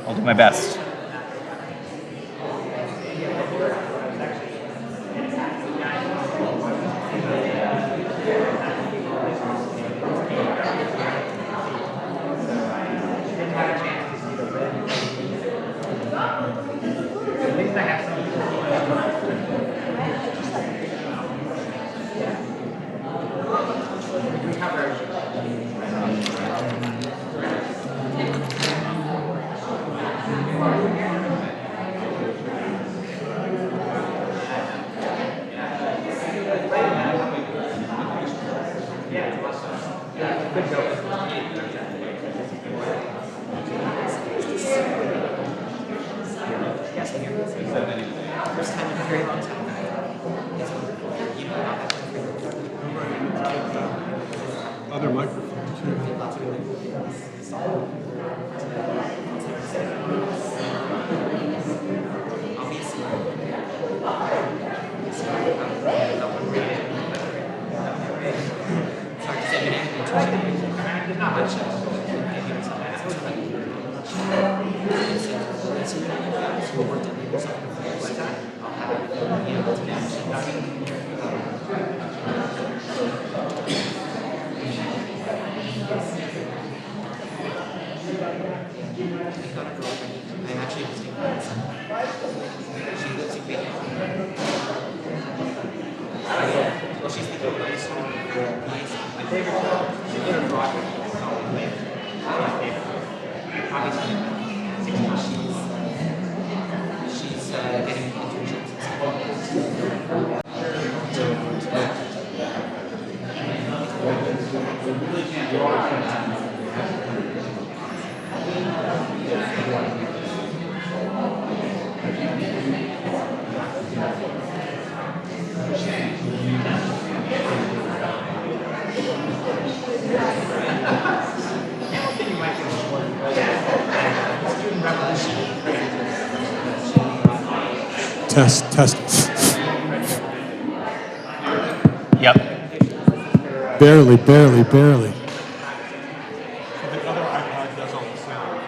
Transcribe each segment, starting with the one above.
I'll do my best. First time in a very long time. Other microphones too. Test. Yep. Barely. So the other iPad does all the sound.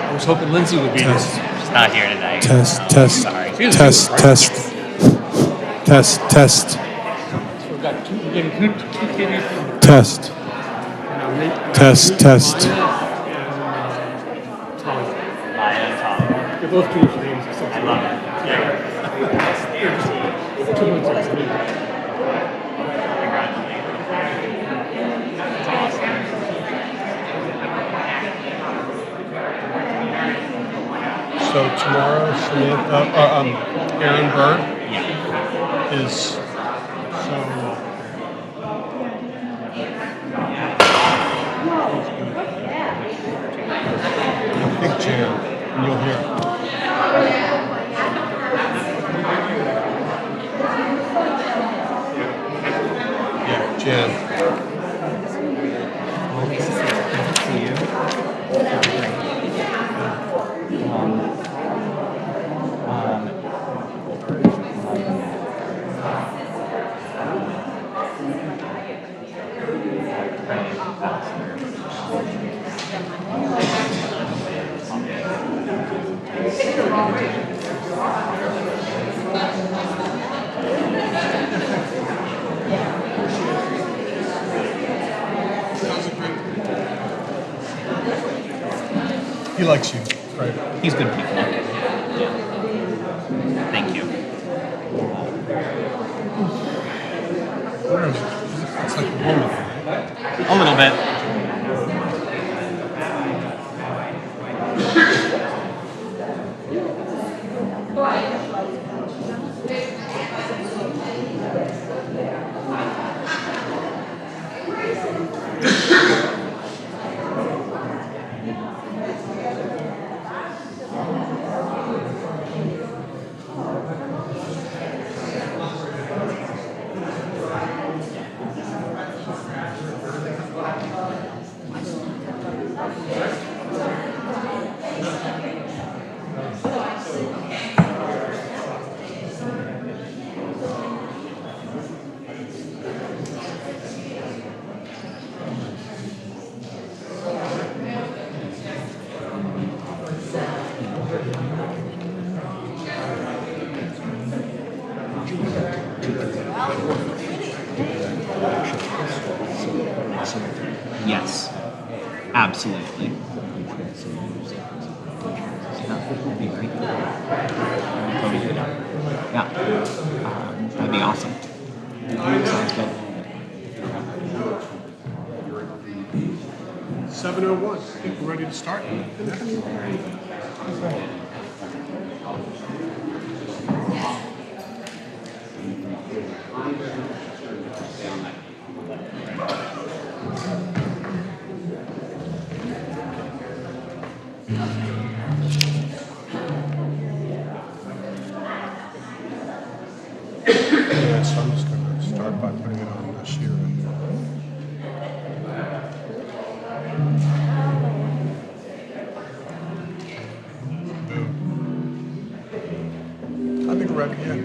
I was hoping Lindsay would be here. She's not here tonight. Test. Sorry. We've got we're getting two kitties from Test. Tom. Maya and Tom. They're both Jewish names. I love it. Yeah. 2 months old. Congratulations. That's awesome. So tomorrow, Aaron Bird Yeah. is big jam, and you'll hear. Yeah, jam. See you. He likes you, right? He's good people. Yeah. Thank you. Where is it? It's like a woman. A little bit. Absolutely. That'd be great. Totally do that. Yeah. That'd be awesome. Sounds good. 7:01. I think we're ready to start. Yeah, so I'm just going to start by putting it on Nashira. Boom. I think we're ready, yeah.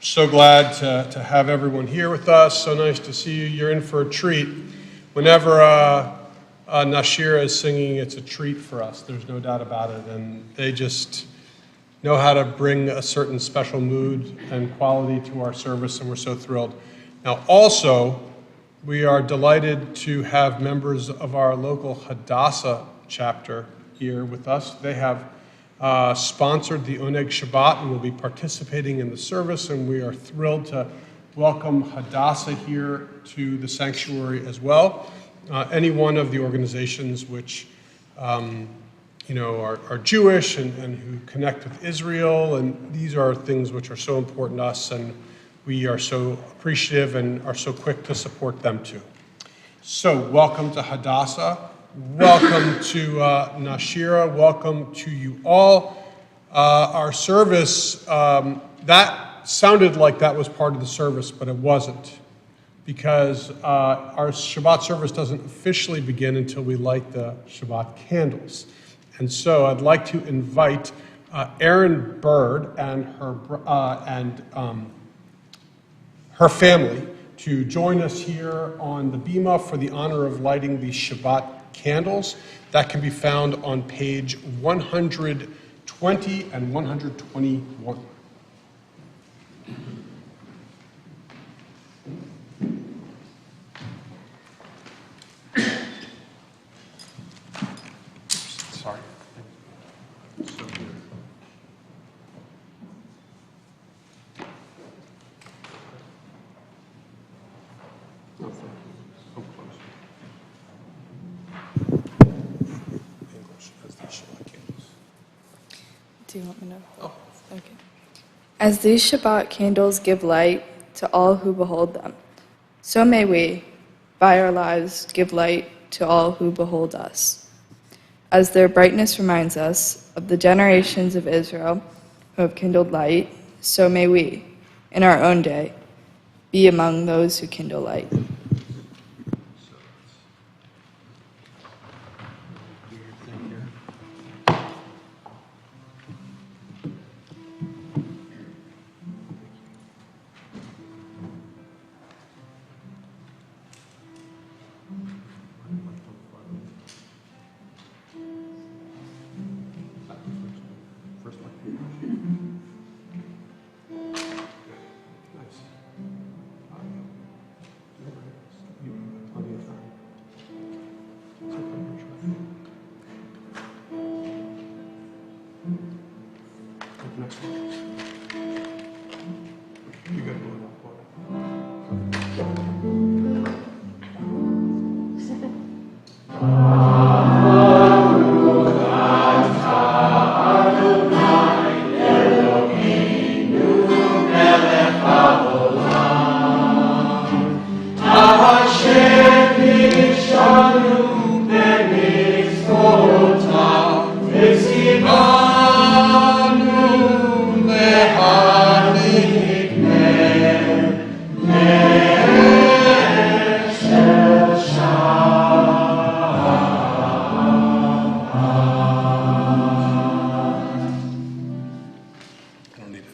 So glad to have everyone here with us. So nice to see you. You're in for a treat. Whenever Nashira is singing, it's a treat for us. There's no doubt about it. And they just know how to bring a certain special mood and quality to our service, and we're so thrilled. Now, also, we are delighted to have members of our local Hadassah chapter here with us. They have sponsored the Oneg Shabbat and will be participating in the service, and we are thrilled to welcome Hadassah here to the sanctuary as well. Any one of the organizations which are Jewish and who connect with Israel, and these are things which are so important to us, and we are so appreciative and are so quick to support them too. So welcome to Hadassah. Welcome to Nashira. Welcome to you all. Our service, that sounded like that was part of the service, but it wasn't, because our Shabbat service doesn't officially begin until we light the Shabbat candles. And so I'd like to invite Erin Bird and her family to join us here on the Bima for the honor of lighting the Shabbat candles. That can be found on page 120 and 121. Sorry. Do you want me to? Okay. As these Shabbat candles give light to all who behold them, so may we, by our lives, give light to all who behold us. As their brightness reminds us of the generations of Israel who have kindled light, so may we, in our own day, be among those who kindle light.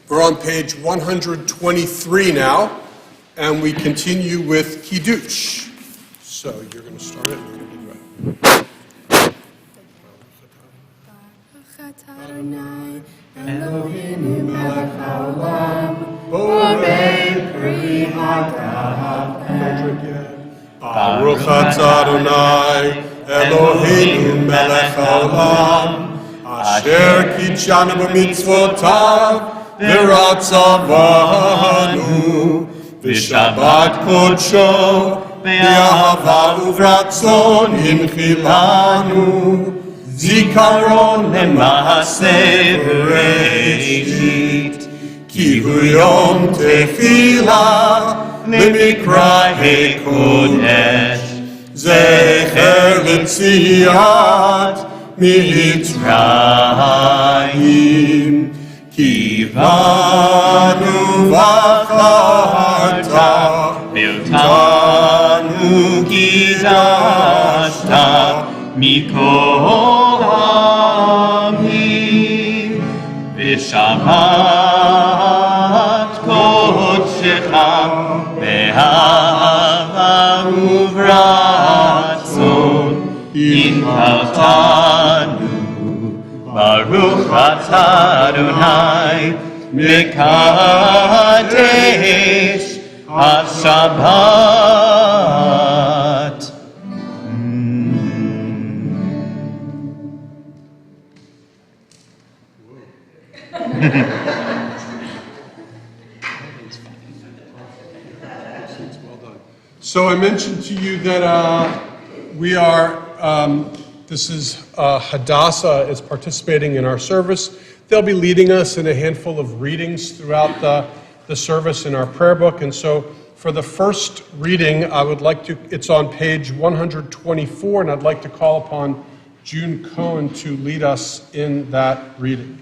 We're on page 123 now, and we continue with Kiddush. So you're going to start it, and you're going to do it. Eloheinu melech haolam, borei pri hagav. Baruch atah Adonai, Eloheinu melech haolam, asher kitshanu b'mitzvotav, v'ratzavanu, v'shabbat kodsho, v'ahava uvratzon imchilanu, zikaron lema'aseh bereshit, ki hu yom tefillah lemikra kodesh, zecher l'tziat mitzrayim, ki banu v'acharta, v'otanu kidashta, mikol ha'amim, v'shabbat kodshecha, v'ahava uvratzon, inkaltanu, Baruch atah Adonai, mekadesh ha-Shabbat. So I mentioned to you that we are, Hadassah is participating in our service. They'll be leading us in a handful of readings throughout the service in our prayer book. And so for the first reading, it's on page 124, and I'd like to call upon June Cohen to lead us in that reading.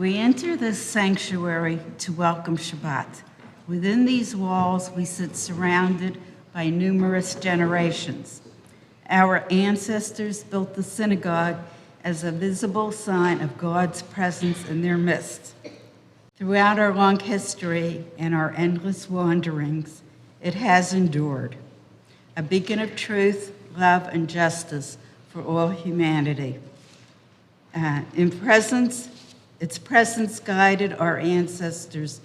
We enter this sanctuary to welcome Shabbat. Within these walls, we sit surrounded by numerous generations. Our ancestors built the synagogue as a visible sign of God's presence in their midst. Throughout our long history and our endless wanderings, it has endured, a beacon of truth, love, and justice for all humanity. Its presence guided our ancestors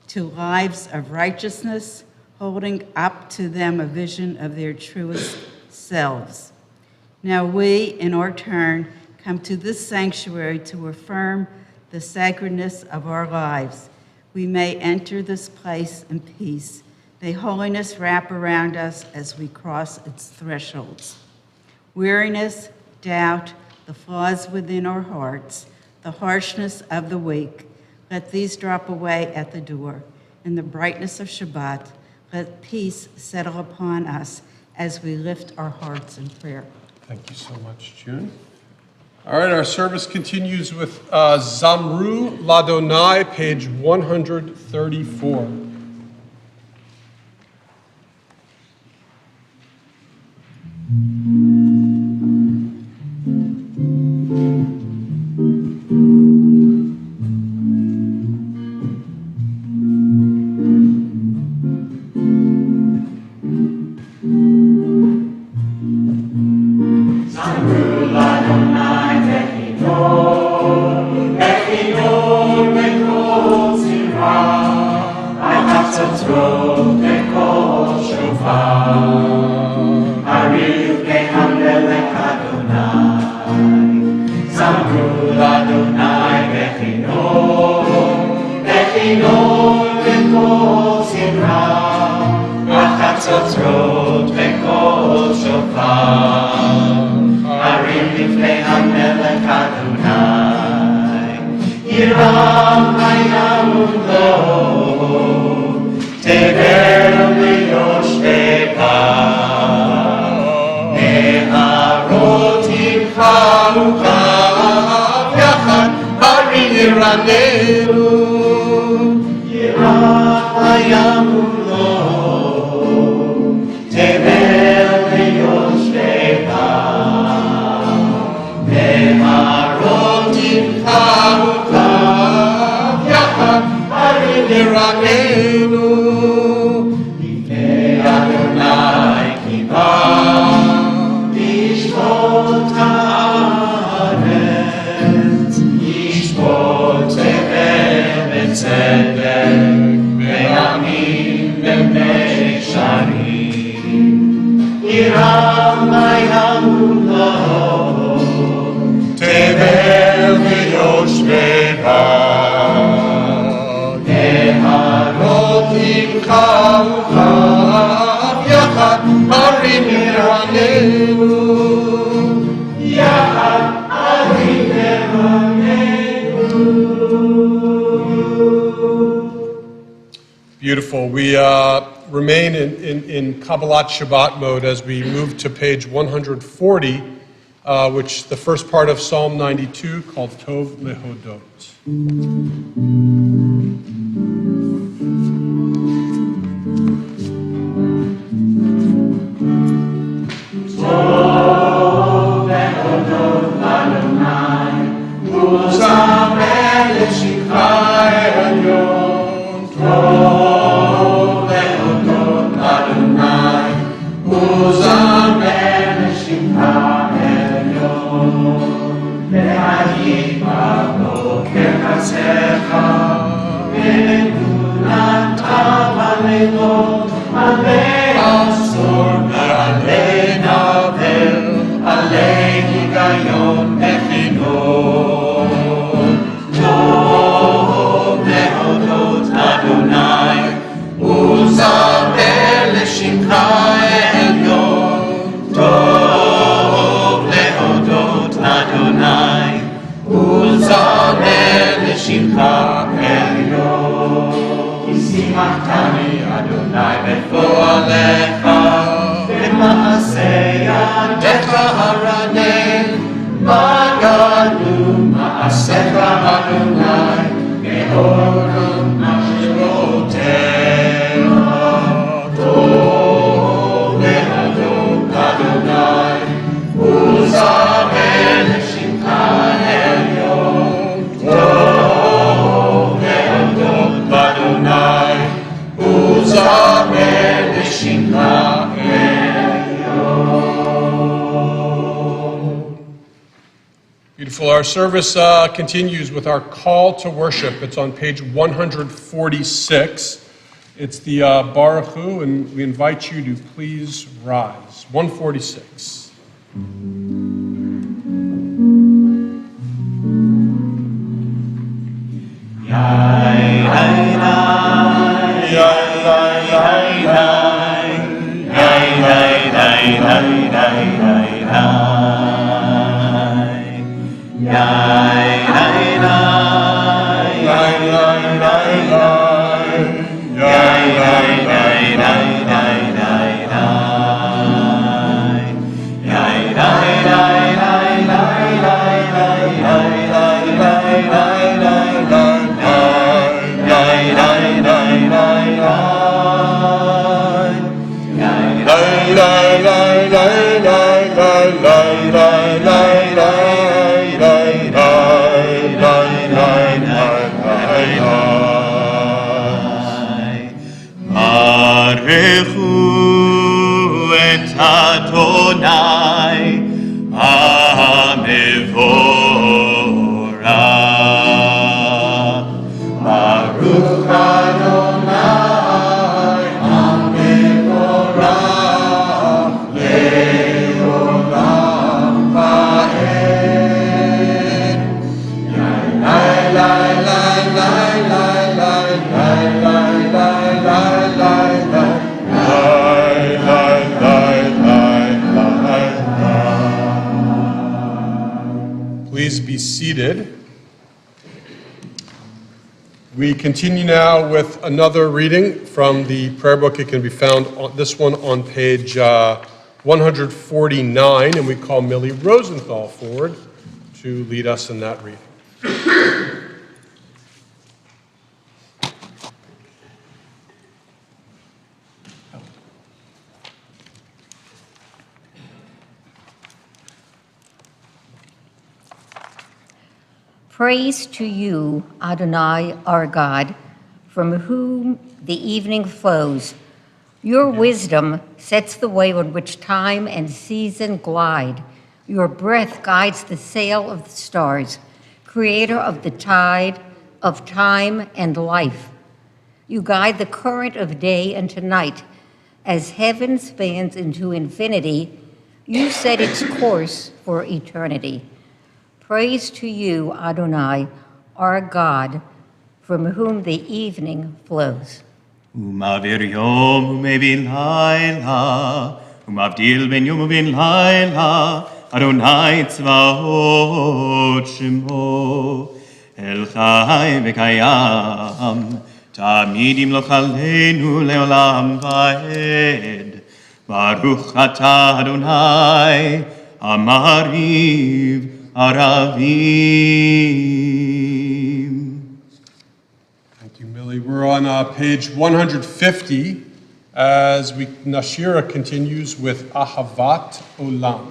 to lives of righteousness, holding up to them a vision of their truest selves. Now we, in our turn, come to this sanctuary to affirm the sacredness of our lives. We may enter this place in peace. May holiness wrap around us as we cross its thresholds. Weariness, doubt, the flaws within our hearts, the harshness of the weak, let these drop away at the door. In the brightness of Shabbat, let peace settle upon us as we lift our hearts in prayer. Thank you so much, June. All right, our service continues with Zamru Ladonai, page 134. Beautiful. We remain in Kabbalat Shabbat mode as we move to page 140, which the first part of Psalm 92 called Tov Lehodot. Shimcha Beautiful. Our service continues with our call to worship. It's on page 146. It's the Baruch Hu, and we invite you to please rise. 146. Please be seated. We continue now with another reading from the prayer book. It can be found, this one on page 149, and we call Millie Rosenthal forward to lead us in that reading. Praise to you, Adonai, our God, from whom the evening flows. Your wisdom sets the way on which time and season glide. Your breath guides the sail of the stars, creator of the tide, of time and life. You guide the current of day into night. As heaven spans into infinity, you set its course for eternity. Praise to you, Adonai, our God, from whom the evening flows. Umavir yom umevin laila, umavdil ben yom uvin laila, Adonai tzvaot shemo, El chai v'kayam, tamidim lo chalenu leolam vaed, Baruch atah Adonai, amariv, Aravim. Thank you, Millie. We're on page 150 as Nashira continues with Ahavat Olam.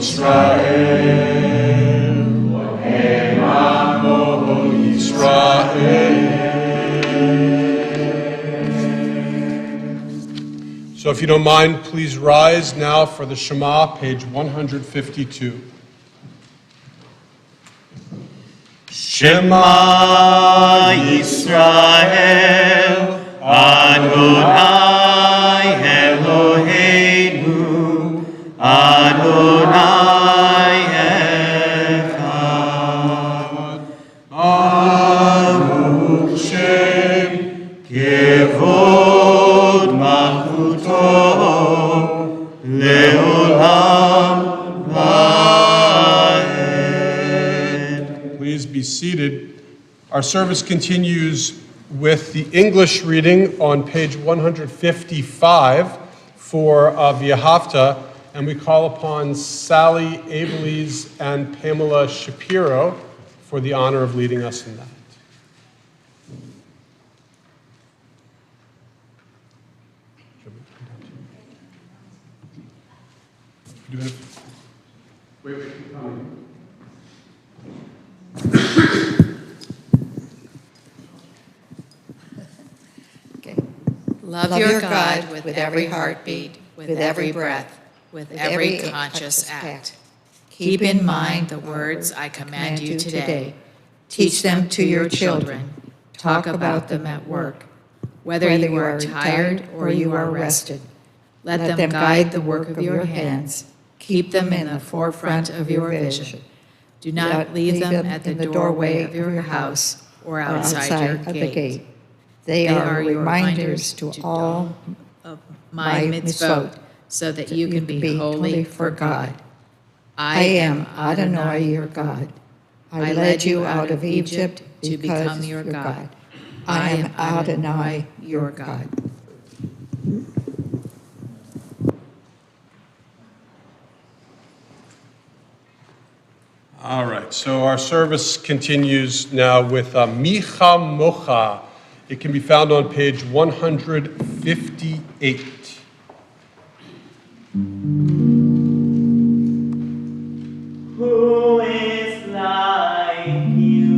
Israel, Amo Israel. So if you don't mind, please rise now for the Shema, page 152. Shema Yisrael, Adonai Eloheinu, Adonai Echad. Baruch Shem Kevod Malchuto Leolam Vaed. Please be seated. Our service continues with the English reading on page 155 for V'ahavta, and we call upon Sally Abeles and Pamela Shapiro for the honor of leading us in that. Wait, keep coming. Love your God with every heartbeat, with every breath, with every conscious act. Keep in mind the words I command you today. Teach them to your children. Talk about them at work. Whether you are tired or you are rested, let them guide the work of your hands. Keep them in the forefront of your vision. Do not leave them at the doorway of your house or outside your gate. They are reminders to all of my mitzvot, so that you can be holy for God. I am Adonai your God. I led you out of Egypt to become your God. I am Adonai your God. All right, so our service continues now with Micha Mocha. It can be found on page 158. Who is like you?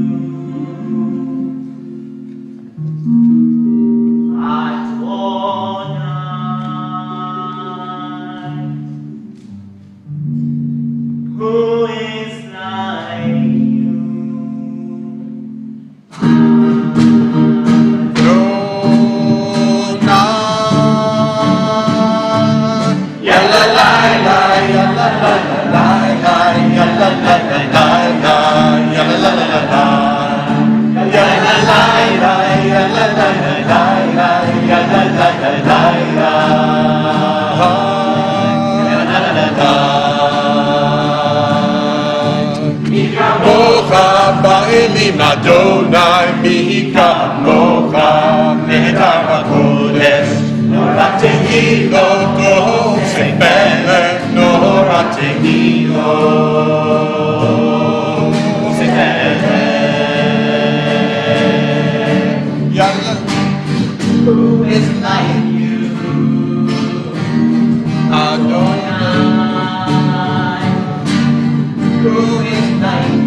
Adonai. Who is like you? Adonai mi kamocha nehtar hakodesh Nora tehilloto Sei melech nora tehillo Sei melech Yalla. Who is like you? Adonai. Who is like you?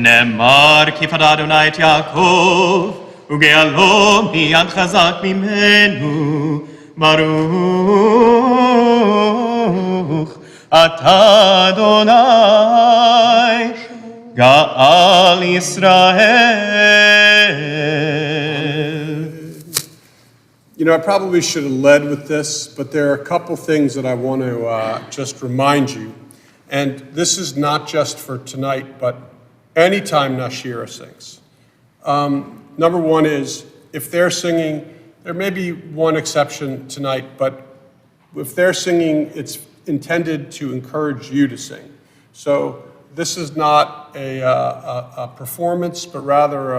נאמר כיפת אדוני את יעקב, וגאלו מיד חזק ממנו, ברוך אתה אדוני, גאל ישראל. You know, I probably should have led with this, but there are a couple things that I want to just remind you. And this is not just for tonight, but anytime Nashira sings. Number one is, if they're singing, there may be one exception tonight, but if they're singing, it's intended to encourage you to sing. So this is not a performance, but rather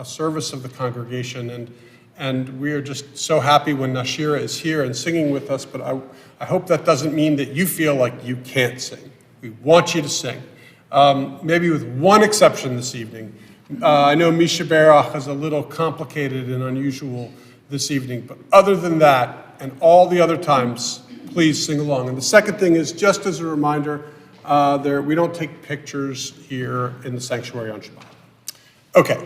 a service of the congregation. And we are just so happy when Nashira is here and singing with us, but I hope that doesn't mean that you feel like you can't sing. We want you to sing. Maybe with one exception this evening. I know Misha Berach is a little complicated and unusual this evening, but other than that, and all the other times, please sing along. And the second thing is, just as a reminder, we don't take pictures here in the sanctuary on Shabbat. Okay,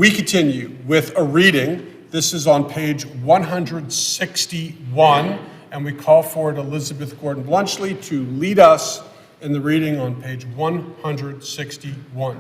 we continue with a reading. This is on page 161, and we call forward Elizabeth Gordon-Blunchley to lead us in the reading on page 161.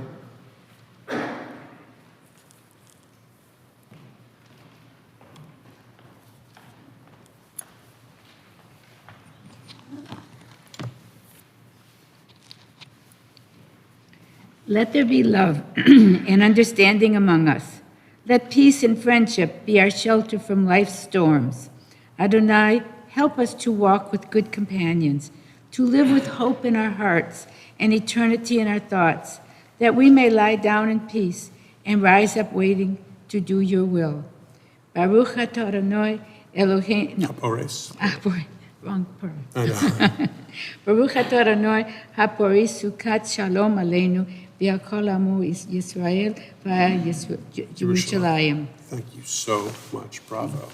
Let there be love and understanding among us. Let peace and friendship be our shelter from life's storms. Adonai, help us to walk with good companions, to live with hope in our hearts and eternity in our thoughts, that we may lie down in peace and rise up waiting to do your will. Baruch atah Adonai Eloheinu. Hapores. Wrong part. Baruch atah Adonai haporis sukat shalom aleinu v'akol amu Yisrael v'Yerushalayim. Thank you so much. Bravo.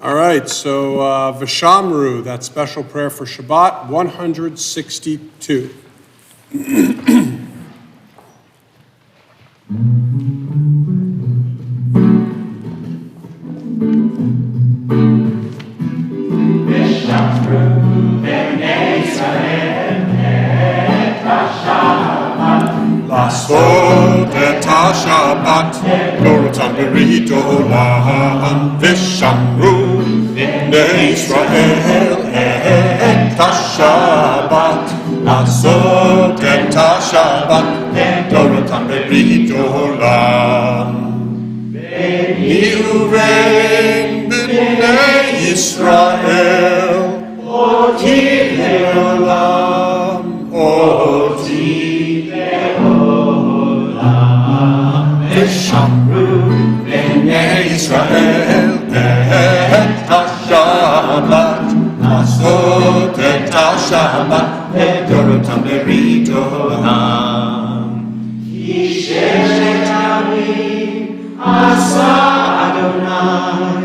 All right, so V'shamru, that special prayer for Shabbat, 162. לעשות את השבת, נורתם ברית עולם, ושמרו בני ישראל את השבת. לעשות את השבת, נורתם ברית עולם. בני ובין בני ישראל, אותי לעולם, אותי ושמרו בני ישראל את השבת, לעשות את השבת לדורותם ברית עולם. כי ששת ימים עשה אדוני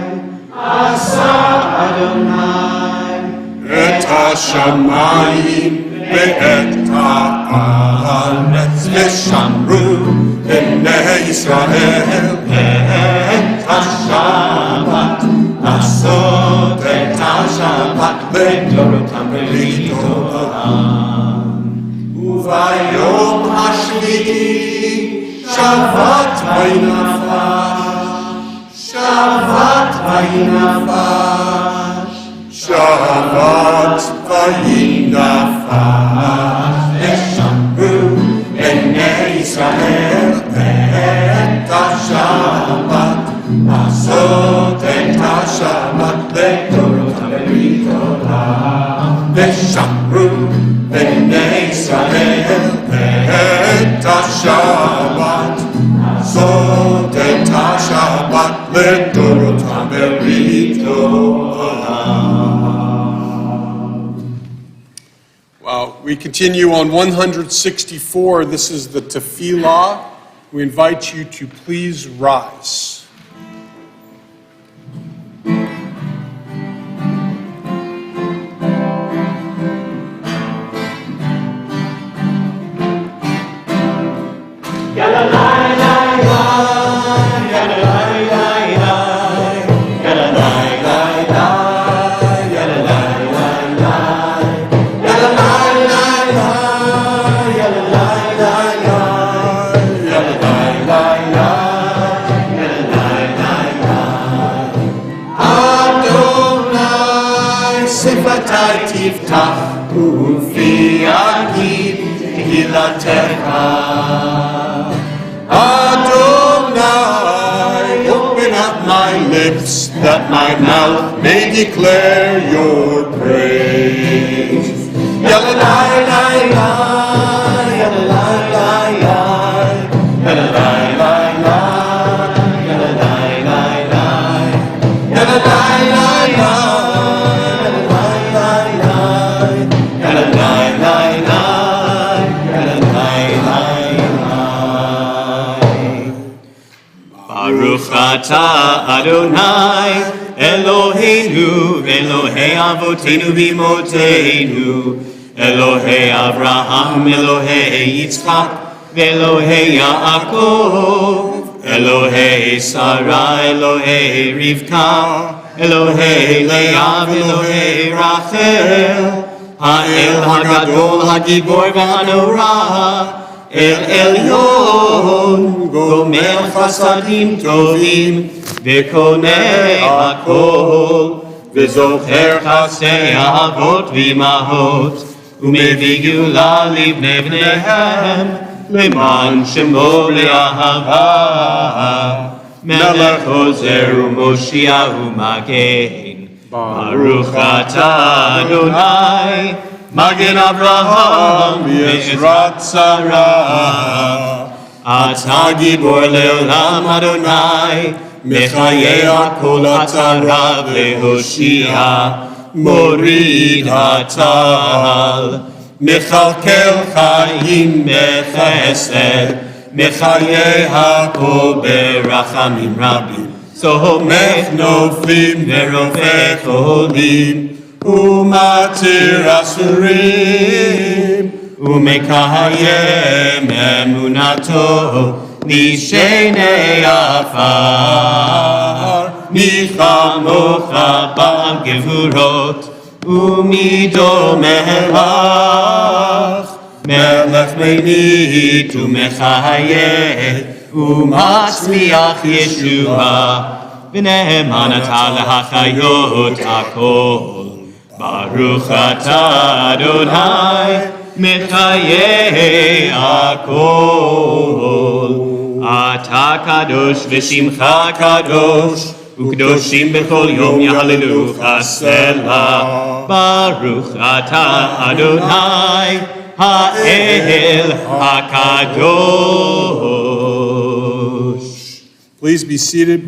את השמיים ואת הארץ, ושמרו בני ישראל את השבת, לעשות את השבת לדורותם ברית עולם. וביום השביעי שבת וינפש, שבת וינפש, שבת וינפש, ושמרו בני ישראל את השבת, לעשות את השבת לדורותם ברית עולם. ושמרו בני ישראל את השבת, לעשות את השבת לדורותם ברית עולם. Wow, we continue on 164. This is the tefillah. We invite you to please rise. שערי תפתח, ופי יגיד תהילתך. Adonai, open up my lips, that my mouth may declare your praise. Yalalai-lai-lai, yalalai-lai-lai, yalalai-lai-lai, yalalai-lai-lai, yalalai-lai-lai, yalalai-lai-lai, yalalai-lai-lai, yalalai-lai-lai. Baruch atah Adonai, Eloheinu, Elohei Avotenu v'Imotenu, Elohei Avraham, Elohei Yitzchak, Elohei Yaakov, Elohei Sarah, Elohei Rivka, Elohei Leah, Elohei Rachel, Ha'el Hagadol, Hagibor v'Hanorah, El Elyon, Gomer Chasadim Tovim, V'Konei Hakol, V'Zocher Chasdei Avot V'Imahot, U'Mevii Geula Livnei Bneihem, Leman Shemo Le'ahava, Melech Ozer U'Moshiach U'Magen, Baruch atah Adonai, Magen Avraham, Yezrat Sarah, Atah Gibor Leolam Adonai, Mechayeh HaKol Atarav Lehoshia, Morid Hatal, Mechalkel Chaim Bechesed, Mechayeh HaKol Berachamim Rabim, Somech Noflim Verofech Cholim, Umatir Asurim, Umekayem Emunato, Nishenei Afar, Michamocha Ba'al Gevurot, Umido Melech, Melech Meinit Umechayeh, Umatzliach Yeshua, V'ne'eman atah lehachayot hakol. Baruch atah Adonai, mechayeh hakol. Atah kadosh v'shimcha kadosh, u'kdoshim b'chol yom yahalelucha selah. Baruch atah Adonai, ha'el hakadosh. Please be seated.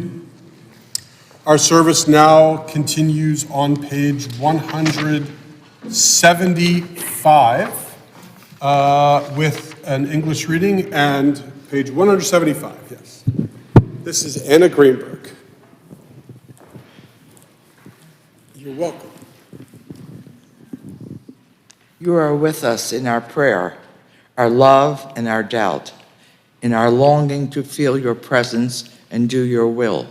Our service now continues on page 175 with an English reading, and page 175, yes. This is Anna Greenberg. You're welcome. You are with us in our prayer, our love and our doubt, in our longing to feel your presence and do your will.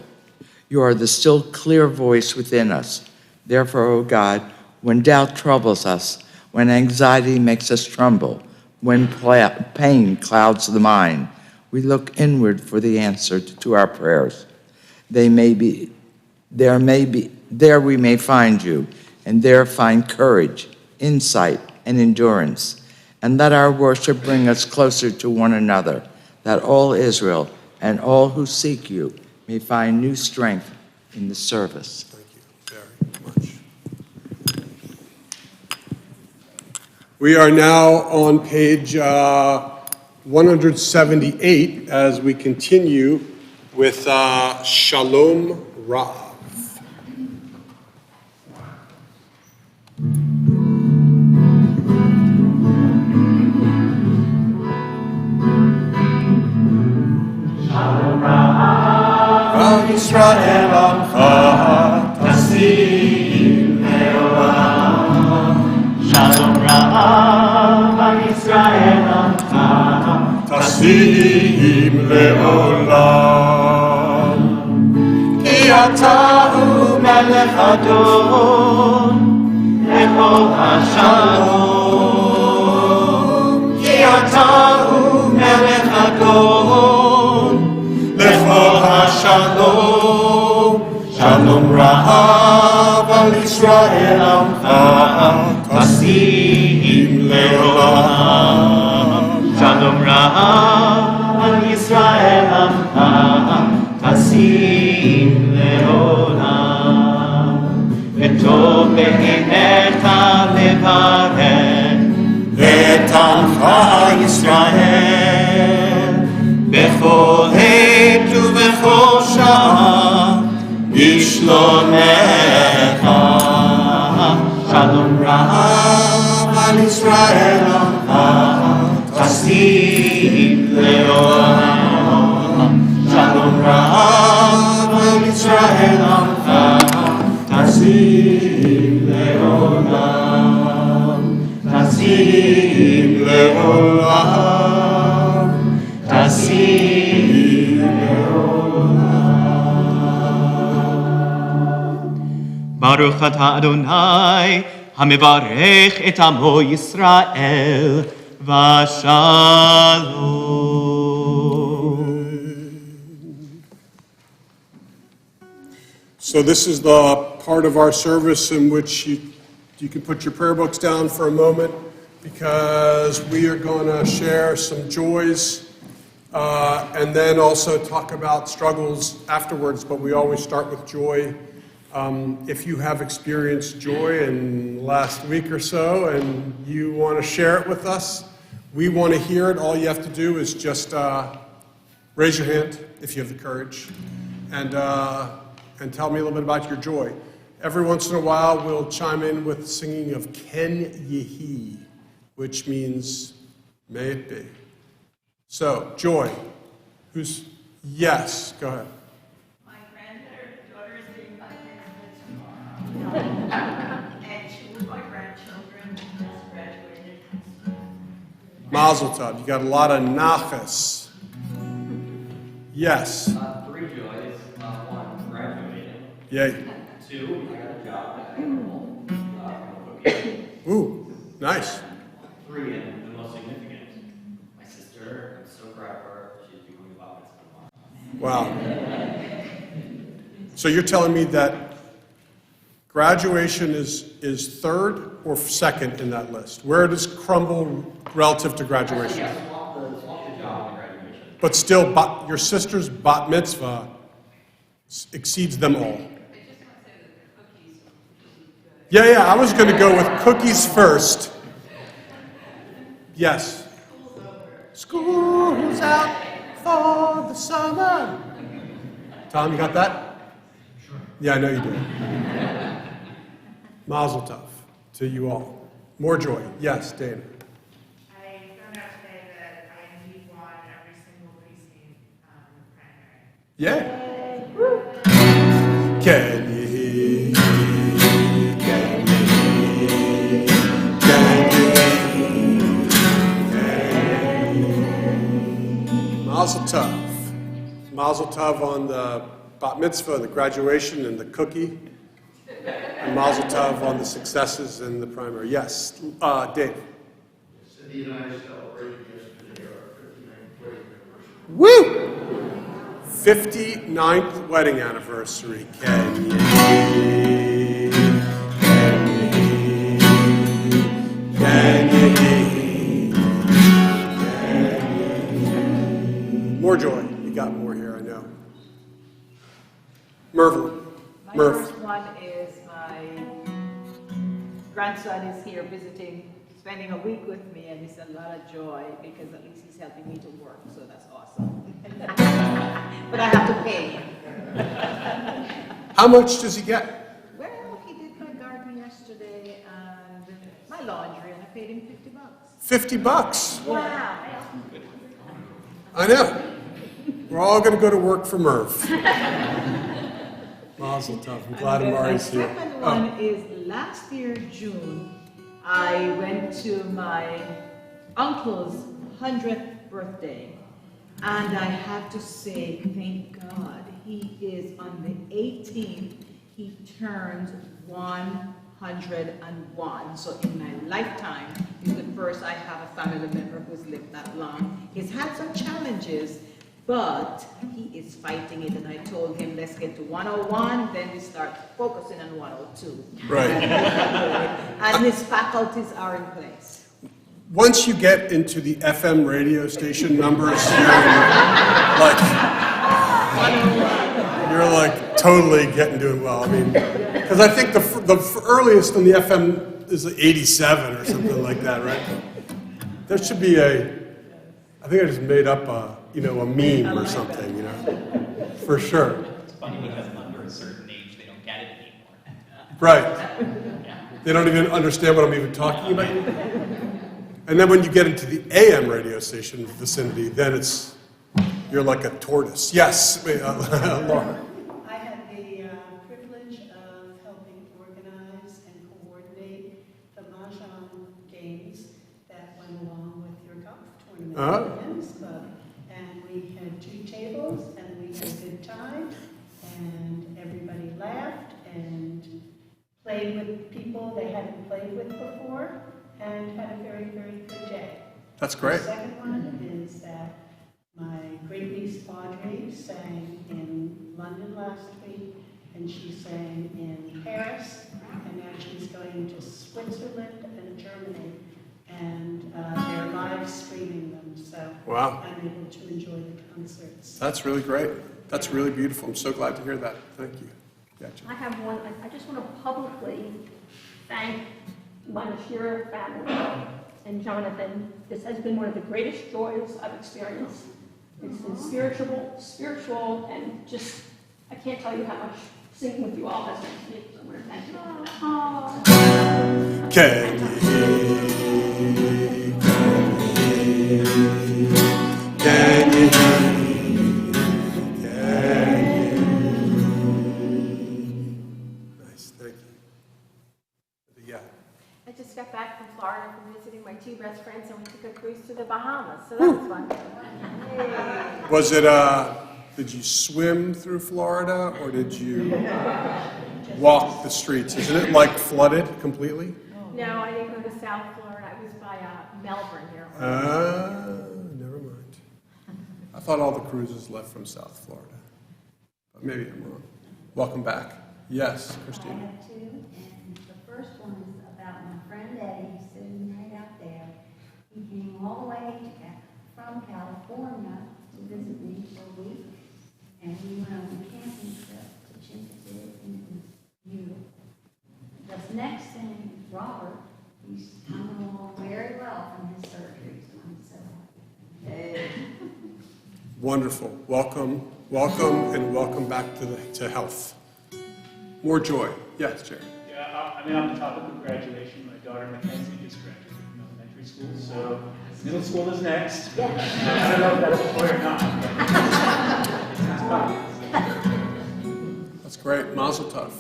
You are the still clear voice within us. Therefore, O God, when doubt troubles us, when anxiety makes us tremble, when pain clouds the mind, we look inward for the answer to our prayers. There we may find you, and there find courage, insight, and endurance. And let our worship bring us closer to one another, that all Israel and all who seek you may find new strength in the service. Thank you very much. We are now on page 178 as we continue with Shalom Rav. Israel Amcha Tasim Leolam. Shalom Ra'am Am Yisrael Amcha Tasim Leolam. Ki Atahu Melech Adon Lechol HaShalom. Ki Atahu Melech Adon Lechol HaShalom. Shalom Rav al Yisrael Amcha Tasim Leolam. Shalom Rav al Yisrael Amcha Tasim Leolam. V'tov be'enecha levarech et Amcha Yisrael bechol עת ובכל שעה בשלומך. שלום רב על ישראל עמך תשים לעולם. שלום רב על ישראל עמך תשים לעולם. תשים לעולם. תשים לעולם. ברוך אתה אדוני המברך את עמו ישראל ושלום. So this is the part of our service in which you can put your prayer books down for a moment, because we are going to share some joys and then also talk about struggles afterwards, but we always start with joy. If you have experienced joy in the last week or so and you want to share it with us, we want to hear it. All you have to do is just raise your hand if you have the courage and tell me a little bit about your joy. Every once in a while, we'll chime in with singing of Ken Yehi, which means may it be. So, joy. Yes, go ahead. My granddaughter is getting my tomorrow. And two of my grandchildren just graduated. Mazel tov. You got a lot of nachas. Yes. 3 joys. 1, graduated. Yay. 2, I got a job at cooking. Ooh, nice. 3, and the most significant, my sister, I'm so proud of her. She's becoming a bat mitzvah. Wow. So you're telling me that graduation is third or second in that list? Where does crumble relative to graduation? Yes, swamp the job and graduation. But still, your sister's bat mitzvah exceeds them all. Yeah, I was going to go with cookies first. Yes. School's out for the summer. Tom, you got that? Sure. Yeah, I know you do. Mazel tov to you all. More joy. Yes, Dana. I found out today that I need one every single precinct primary. Yeah. Can you hear? Mazel tov. Mazel tov on the bat mitzvah, the graduation, and the cookie. And mazel tov on the successes in the primary. Yes, Dave. Cindy and I celebrated yesterday our 59th wedding anniversary. Woo! 59th wedding anniversary. Can you hear? Can you hear? More joy. You got more here, I know. Murph. My first one is my grandson is here visiting, spending a week with me, and it's a lot of joy because at least he's helping me to work, so that's awesome. But I have to pay him. How much does he get? Well, he did my garden yesterday and my laundry, and I paid him $50. $50. Wow. I know. We're all going to go to work for Merv. Mazel tov. I'm glad Amari's here. The second one is last year, June, I went to my uncle's 100th birthday. And I have to say, thank God, he is on the 18th, he turns 101. So in my lifetime, he's the first I have a family member who's lived that long. He's had some challenges, but he is fighting it, and I told him, let's get to 101, then we start focusing on 102. Right. And his faculties are in place. Once you get into the FM radio station numbers, you're like totally doing well. I mean, because I think the earliest on the FM is like 87 or something like that, right? There should be I think I just made up a meme or something, for sure. It's funny because under a certain age, they don't get it anymore. Right. They don't even understand what I'm even talking about. And then when you get into the AM radio station vicinity, then you're like a tortoise. Yes, Laura. I had the privilege of helping organize and coordinate the Mahjong games that went along with your golf tournament at the Men's Club. And we had 2 tables, and we had a good time, and everybody laughed and played with people they hadn't played with before, and had a very, very good day. That's great. The second one is that my great niece Audrey sang in London last week, and she sang in Paris, and now she's going to Switzerland and Germany, and they're live streaming them, so Wow. I'm able to enjoy the concerts. That's really great. That's really beautiful. I'm so glad to hear that. Thank you. Gotcha. I have one. I just want to publicly thank my Nashira family and Jonathan. This has been one of the greatest joys I've experienced. It's been spiritual, and just, I can't tell you how much singing with you all has meant to me. So I'm going to thank you. Can you Nice, thank you. Yeah. I just got back from Florida from visiting my 2 best friends, and we took a cruise to the Bahamas, so that was fun. Yay. Was it, did you swim through Florida, or did you walk the streets? Isn't it like flooded completely? No, I didn't go to South Florida. I was by Melbourne here. Never mind. I thought all the cruises left from South Florida, but maybe I'm wrong. Welcome back. Yes, Christine. I have 2, and the first one is about my friend Eddie, sitting right out there. He came all the way from California to visit me for a week, and we went on a camping trip to Chimpanzee, and it was beautiful. This next thing is Robert. He's coming along very well from his surgery, so I'm so happy. Wonderful. Welcome, and welcome back to health. More joy. Yes, Jerry. Yeah, I mean, on the topic of graduation, my daughter Mackenzie just graduated from elementary school, so middle school is next. I don't know if that's a boy or not. That's great. Mazel tov.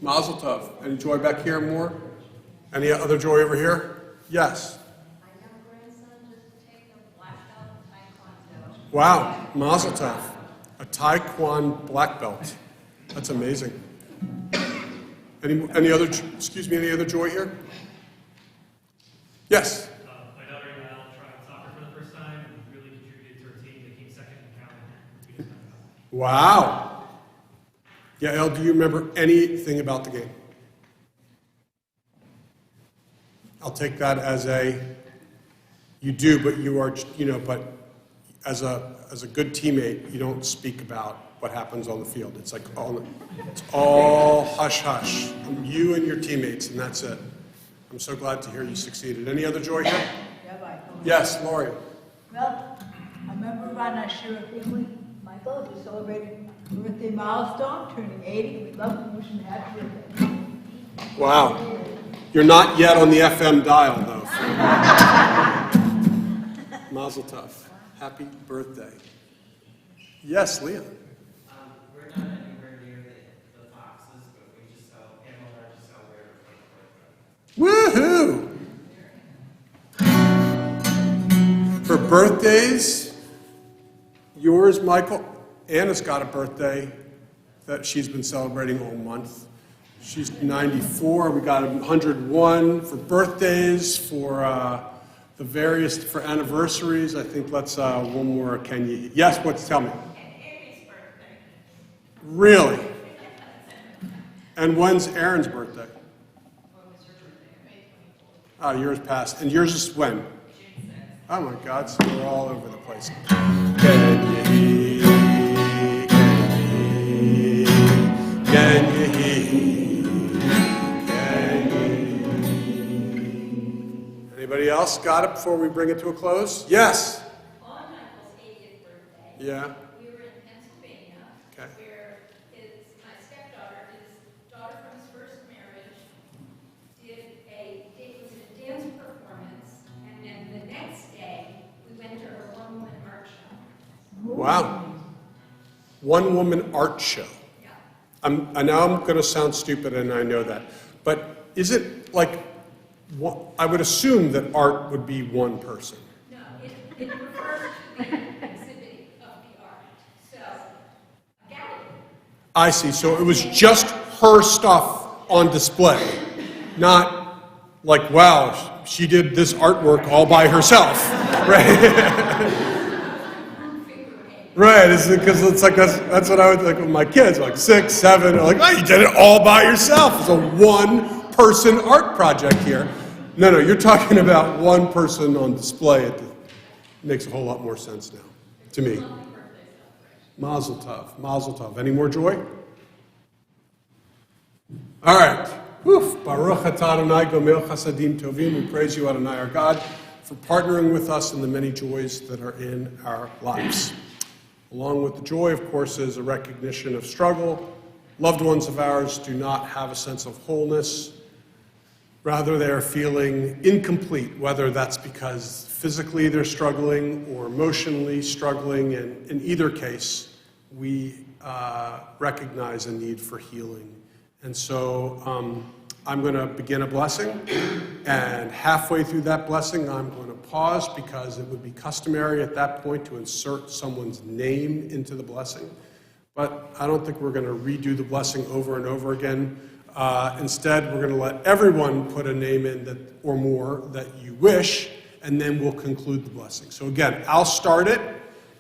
Mazel tov. Any joy back here more? Any other joy over here? Yes. Wow. Mazel tov. A Taekwondo black belt. That's amazing. Any other joy here? Yes. My daughter and I tried soccer for the first time and really contributed to her team. They came second in counting. Wow. Yeah, El, do you remember anything about the game? I'll take that as you do, but you are, but as a good teammate, you don't speak about what happens on the field. It's like it's all hush hush. You and your teammates, and that's it. I'm so glad to hear you succeeded. Any other joy here? Yes, Lori. Well, I remember around Nashira family, Michael, we celebrated birthday milestone, turning 80. We love him, wish him happy birthday. Wow. You're not yet on the FM dial, though. Mazel tov. Happy birthday. Yes, Leon. We're not anywhere near the Foxes, but we just Pamela just Woohoo! For birthdays, yours, Michael, Anna's got a birthday that she's been celebrating all month. She's 94. We got 101 for birthdays for the various, for anniversaries, I think let's, one more, can you, yes, tell me? Really? And when's Aaron's birthday? Oh, yours passed. And yours is when? Oh my God, so we're all over the place. Can you hear? Can you hear? Can you hear? Anybody else got it before we bring it to a close? Yes? On Michael's 80th birthday, Yeah. we were in Pennsylvania, Okay. where my stepdaughter, his daughter from his first marriage, was in a dance performance, and then the next day, we went to her one-woman art show. Wow. One woman art show. I know I'm going to sound stupid, and I know that. But is it like, I would assume that art would be one person. No, it refers to the exhibit of the art. So, a gallery. I see. So it was just her stuff on display, not like, wow, she did this artwork all by herself, right? Right, because it's like that's what I would think with my kids, like 6, 7, like, oh, you did it all by yourself. It's a one-person art project here. No, you're talking about one person on display. It makes a whole lot more sense now, to me. Mazel tov, mazel tov. Any more joy? All right. Baruch atah Adonai gomel chasadim tovim. We praise you, Adonai, our God, for partnering with us in the many joys that are in our lives. Along with the joy, of course, is a recognition of struggle. Loved ones of ours do not have a sense of wholeness. Rather, they are feeling incomplete, whether that's because physically they're struggling or emotionally struggling. And in either case, we recognize a need for healing. And so I'm going to begin a blessing. And halfway through that blessing, I'm going to pause because it would be customary at that point to insert someone's name into the blessing. But I don't think we're going to redo the blessing over and over again. Instead, we're going to let everyone put a name in or more that you wish, and then we'll conclude the blessing. So again, I'll start it,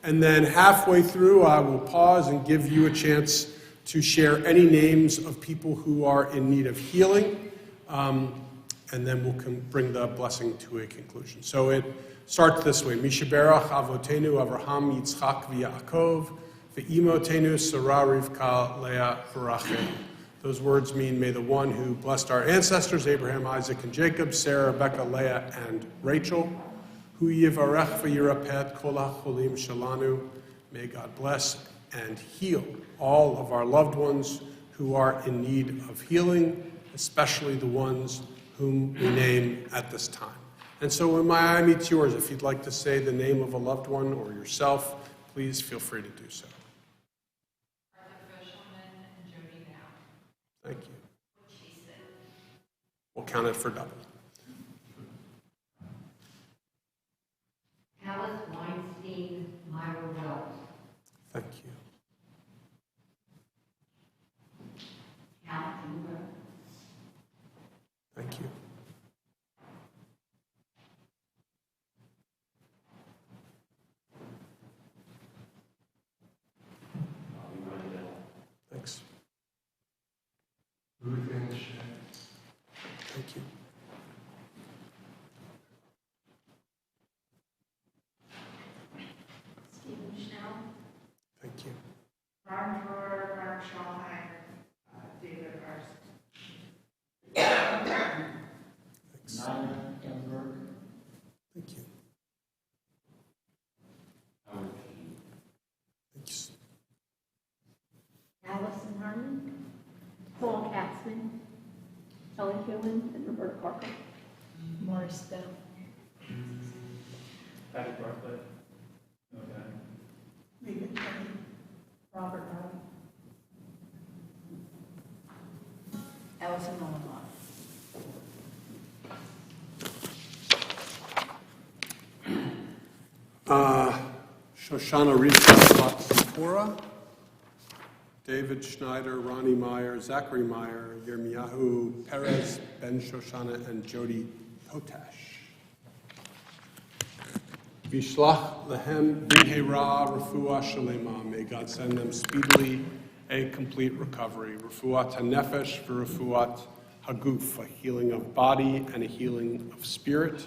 and then halfway through, I will pause and give you a chance to share any names of people who are in need of healing, and then we'll bring the blessing to a conclusion. So it starts this way: Mishaberach Avotenu Avraham Yitzchak v'Yaakov v'Imotenu Sarah Rivka Leah v'Rachel. Those words mean, may the one who blessed our ancestors, Abraham, Isaac, and Jacob, Sarah, Rebecca, Leah, and Rachel, hu yivarech v'yirapet kol ha'cholim shalanu. May God bless and heal all of our loved ones who are in need of healing, especially the ones whom we name at this time. And so when my eye meets yours, if you'd like to say the name of a loved one or yourself, please feel free to do so. Thank you. We'll count it for double. Alice Weinstein, Myra Wells. Thank you. Cal Timber. Thank you. Thanks. Thank you. Stephen Schnell, Thank you. Ron Brewer, Mark Schallheim, David Arst. Thanks. Thank you. Thanks. Allison Harmon, Paul Katzman, Kelly Hewlin, and Roberta Parker. Morris Bell. Patrick Bartlett. Okay. Megan Kelly. Robert Harvey. Allison Olamont. Shoshana Rivka Sapora, David Schneider, Ronnie Meyer, Zachary Meyer, Yirmiyahu Perez, Ben Shoshana, and Jody Potash. Vishlach lehem b'hera refuah shalema. May God send them speedily a complete recovery. Refuat hanefesh v'refuat haguf, a healing of body and a healing of spirit.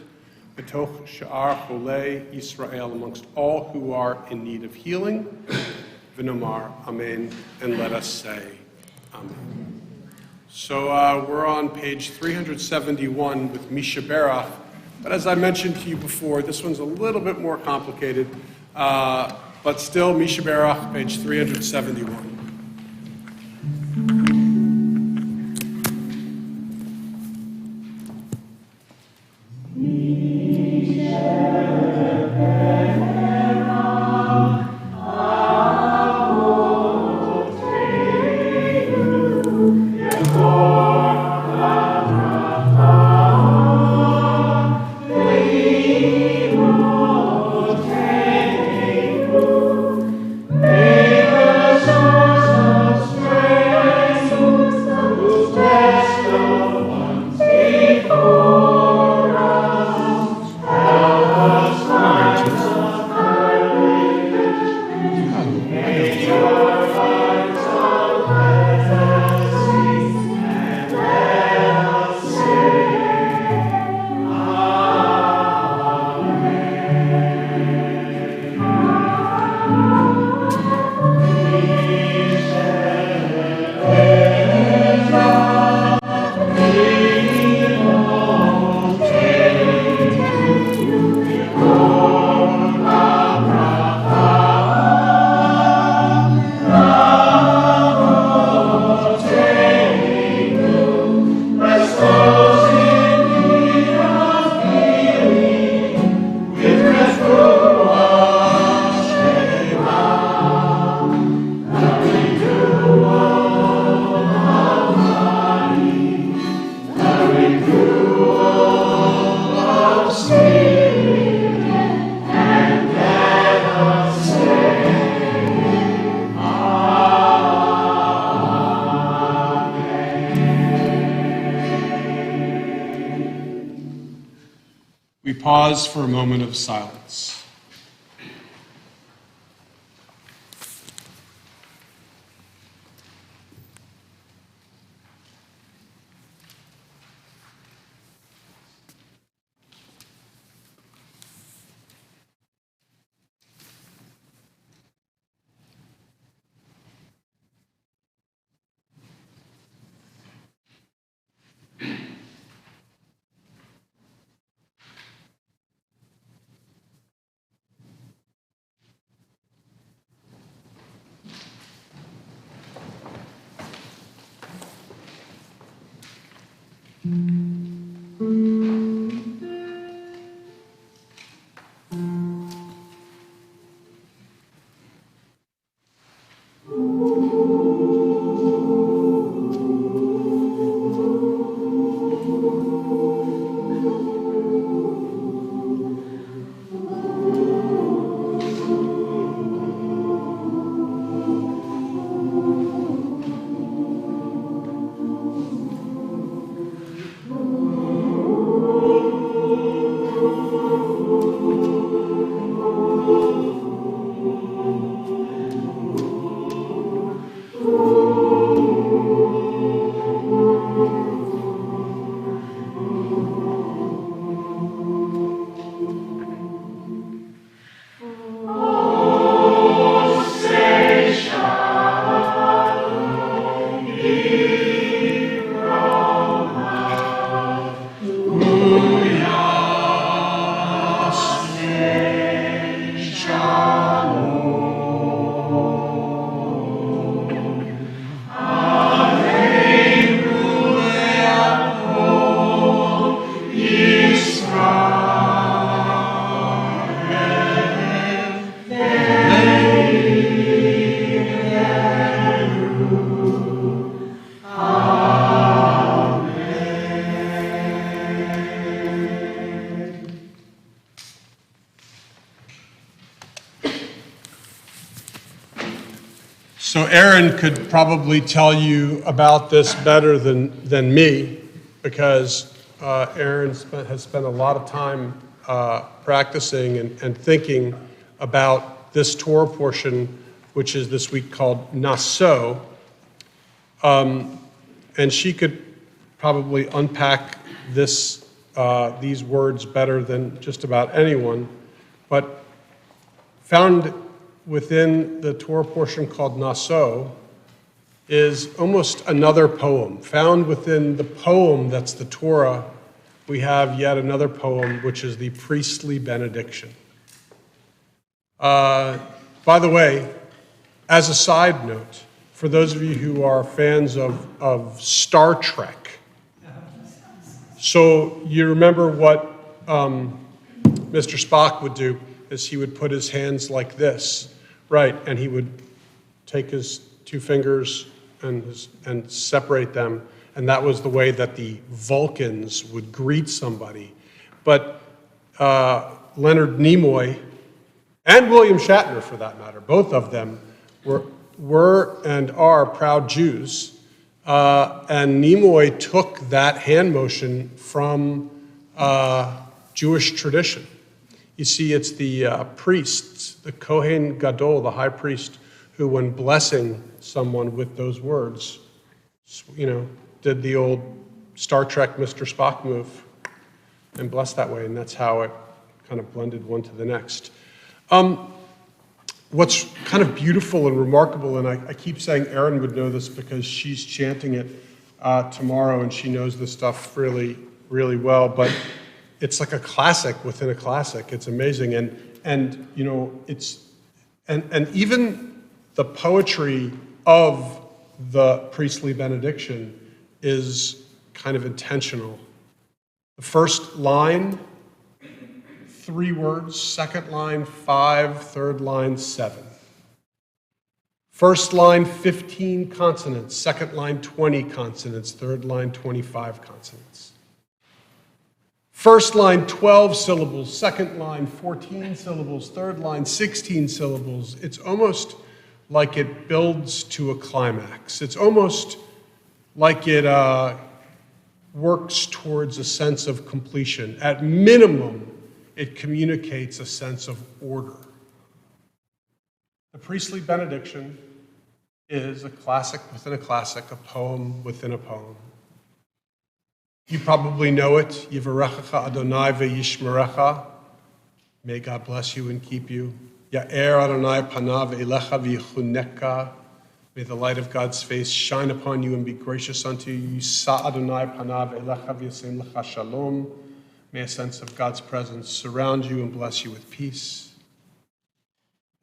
B'toch sha'ar cholei Yisrael, amongst all who are in need of healing. V'nomar amen, and let us say amen. So we're on page 371 with Misha Berach. But as I mentioned to you before, this one's a little bit more complicated, but still Misha Berach, page 371. We pause for a moment of silence. So Aaron could probably tell you about this better than me, because Aaron has spent a lot of time practicing and thinking about this Torah portion, which is this week called Naso. And she could probably unpack these words better than just about anyone. But found within the Torah portion called Naso is almost another poem. Found within the poem that's the Torah, we have yet another poem, which is the priestly benediction. By the way, as a side note, for those of you who are fans of Star Trek, so you remember what Mr. Spock would do is he would put his hands like this, right, and he would take his two fingers and separate them, and that was the way that the Vulcans would greet somebody. But Leonard Nimoy and William Shatner, for that matter, both of them were and are proud Jews, and Nimoy took that hand motion from Jewish tradition. You see, it's the priests, the Kohen Gadol, the high priest, who, when blessing someone with those words, did the old Star Trek Mr. Spock move and blessed that way, and that's how it kind of blended one to the next. What's kind of beautiful and remarkable, and I keep saying Erin would know this because she's chanting it tomorrow and she knows this stuff really, really well, but it's like a classic within a classic. It's amazing, and even the poetry of the priestly benediction is kind of intentional. The first line, 3 words, second line, 5, third line, 7. First line, 15 consonants, second line, 20 consonants, third line, 25 consonants. First line, 12 syllables, second line, 14 syllables, third line, 16 syllables. It's almost like it builds to a climax. It's almost like it works towards a sense of completion. At minimum, it communicates a sense of order. The priestly benediction is a classic within a classic, a poem within a poem. You probably know it. Yivarechecha Adonai ve'yishmerecha. May God bless you and keep you. Ya'er Adonai panav elecha v'yichuneka. May the light of God's face shine upon you and be gracious unto you. Yisa Adonai panav elecha v'yasem lecha shalom. May a sense of God's presence surround you and bless you with peace.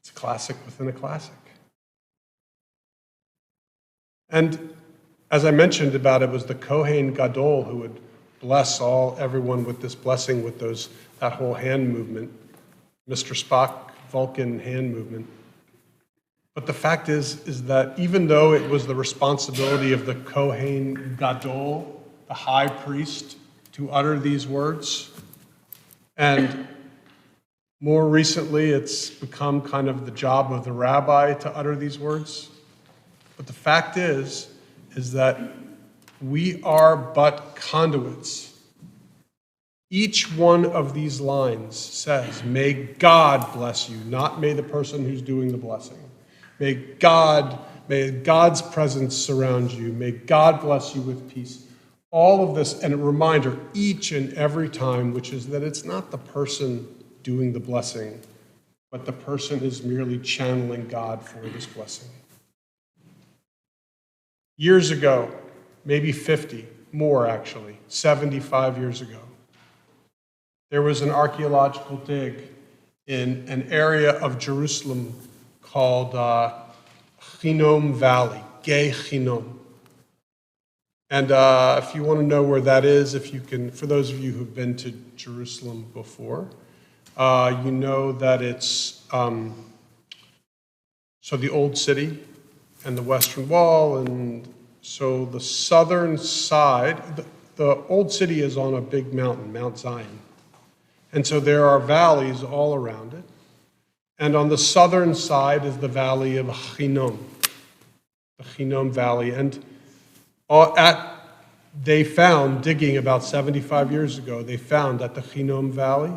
It's a classic within a classic. And as I mentioned about it was the Kohen Gadol who would bless everyone with this blessing with that whole hand movement, Mr. Spock, Vulcan hand movement. But the fact is that even though it was the responsibility of the Kohen Gadol, the high priest, to utter these words, and more recently it's become kind of the job of the rabbi to utter these words, but the fact is that we are but conduits. Each one of these lines says, may God bless you, not may the person who's doing the blessing. May God's presence surround you. May God bless you with peace. All of this, and a reminder each and every time, which is that it's not the person doing the blessing, but the person is merely channeling God for this blessing. Years ago, maybe 50, more actually, 75 years ago, there was an archaeological dig in an area of Jerusalem called Hinnom Valley, Gay Hinnom. And if you want to know where that is, if you can, for those of you who've been to Jerusalem before, you know that it's so the old city and the Western Wall, and so the southern side, the old city is on a big mountain, Mount Zion. And so there are valleys all around it. And on the southern side is the valley of Hinnom, the Hinnom Valley. And they found, digging about 75 years ago, they found that the Hinnom Valley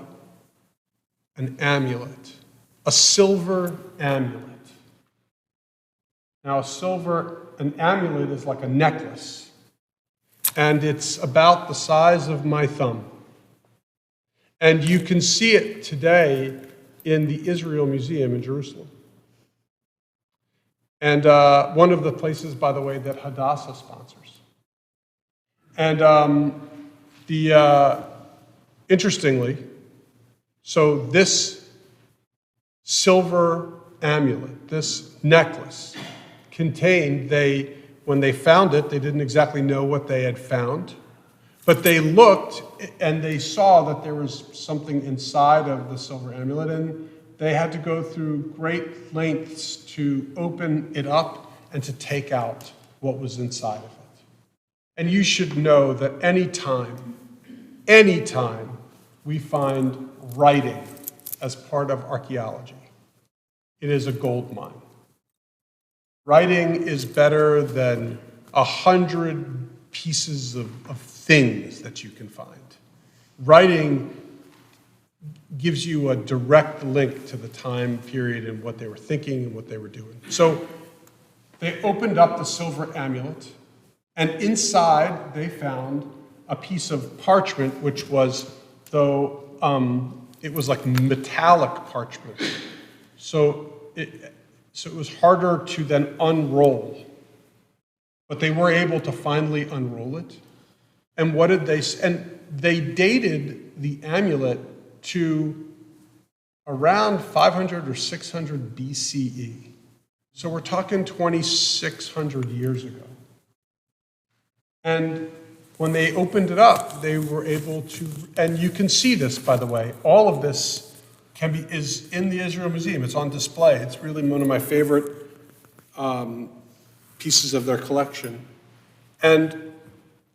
an amulet, a silver amulet. Now, an amulet is like a necklace, and it's about the size of my thumb. And you can see it today in the Israel Museum in Jerusalem. And one of the places, by the way, that Hadassah sponsors. And interestingly, so this silver amulet, this necklace, contained, when they found it, they didn't exactly know what they had found, but they looked and they saw that there was something inside of the silver amulet, and they had to go through great lengths to open it up and to take out what was inside of it. And you should know that anytime we find writing as part of archaeology, it is a gold mine. Writing is better than 100 pieces of things that you can find. Writing gives you a direct link to the time period and what they were thinking and what they were doing. So they opened up the silver amulet, and inside they found a piece of parchment, which was, though it was like metallic parchment. So it was harder to then unroll. But they were able to finally unroll it. And what did they say? And they dated the amulet to around 500 or 600 BCE. So we're talking 2,600 years ago. And when they opened it up, they were able to, and you can see this, by the way, all of this is in the Israel Museum. It's on display. It's really one of my favorite pieces of their collection. And